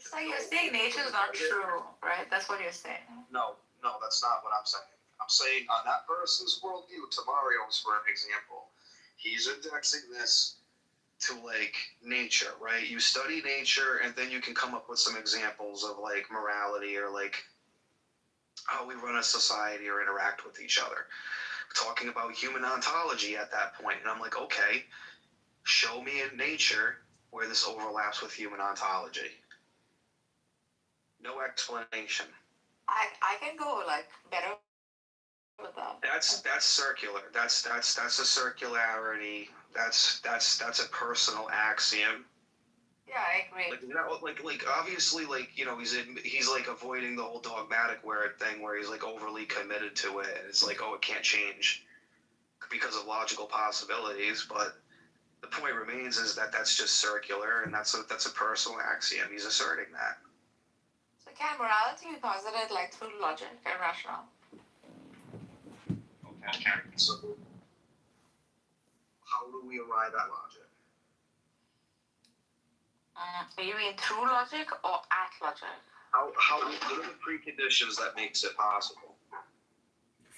So you're saying nature is not true, right? That's what you're saying. No, that's not what I'm saying. I'm saying on that person's worldview, to Mario's for an example, he's indexing this to like nature, right? You study nature and then you can come up with some examples of like morality or like how we run a society or interact with each other. We're talking about human ontology at that point, and I'm like, okay, show me in nature where this overlaps with human ontology. No explanation. I can go like better with that. That's circular. That's a circularity. That's a personal axiom. Yeah, I agree. Like obviously, like he's like avoiding the whole dogmatic thing where he's like overly committed to it, and it's like, oh, it can't change because of logical possibilities. But the point remains is that that's just circular, and that's a personal axiom. He's asserting that. So can morality be posited like through logic and rationale? Okay. So how do we arrive at logic? You mean through logic or at logic? What are the preconditions that makes it possible?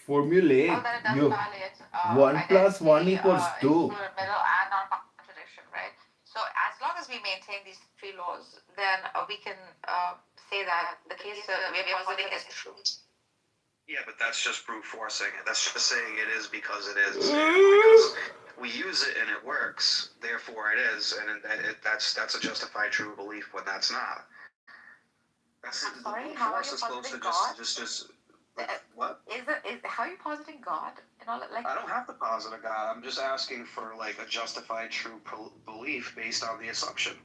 Formulate. That it doesn't You. violate 1 plus 1 equals 2. middle and non-contradiction, right? So as long as we maintain these three laws, then we can say that the case we are positing is true. Yeah, but that's just brute forcing it. That's just saying it is because it is. Because we use it and it works, therefore it is, and that's a justified true belief when that's not. Sorry, how are you positing God? What? How are you positing God? And all like I don't have to posit a God. I'm just asking for like a justified true belief based on the assumption.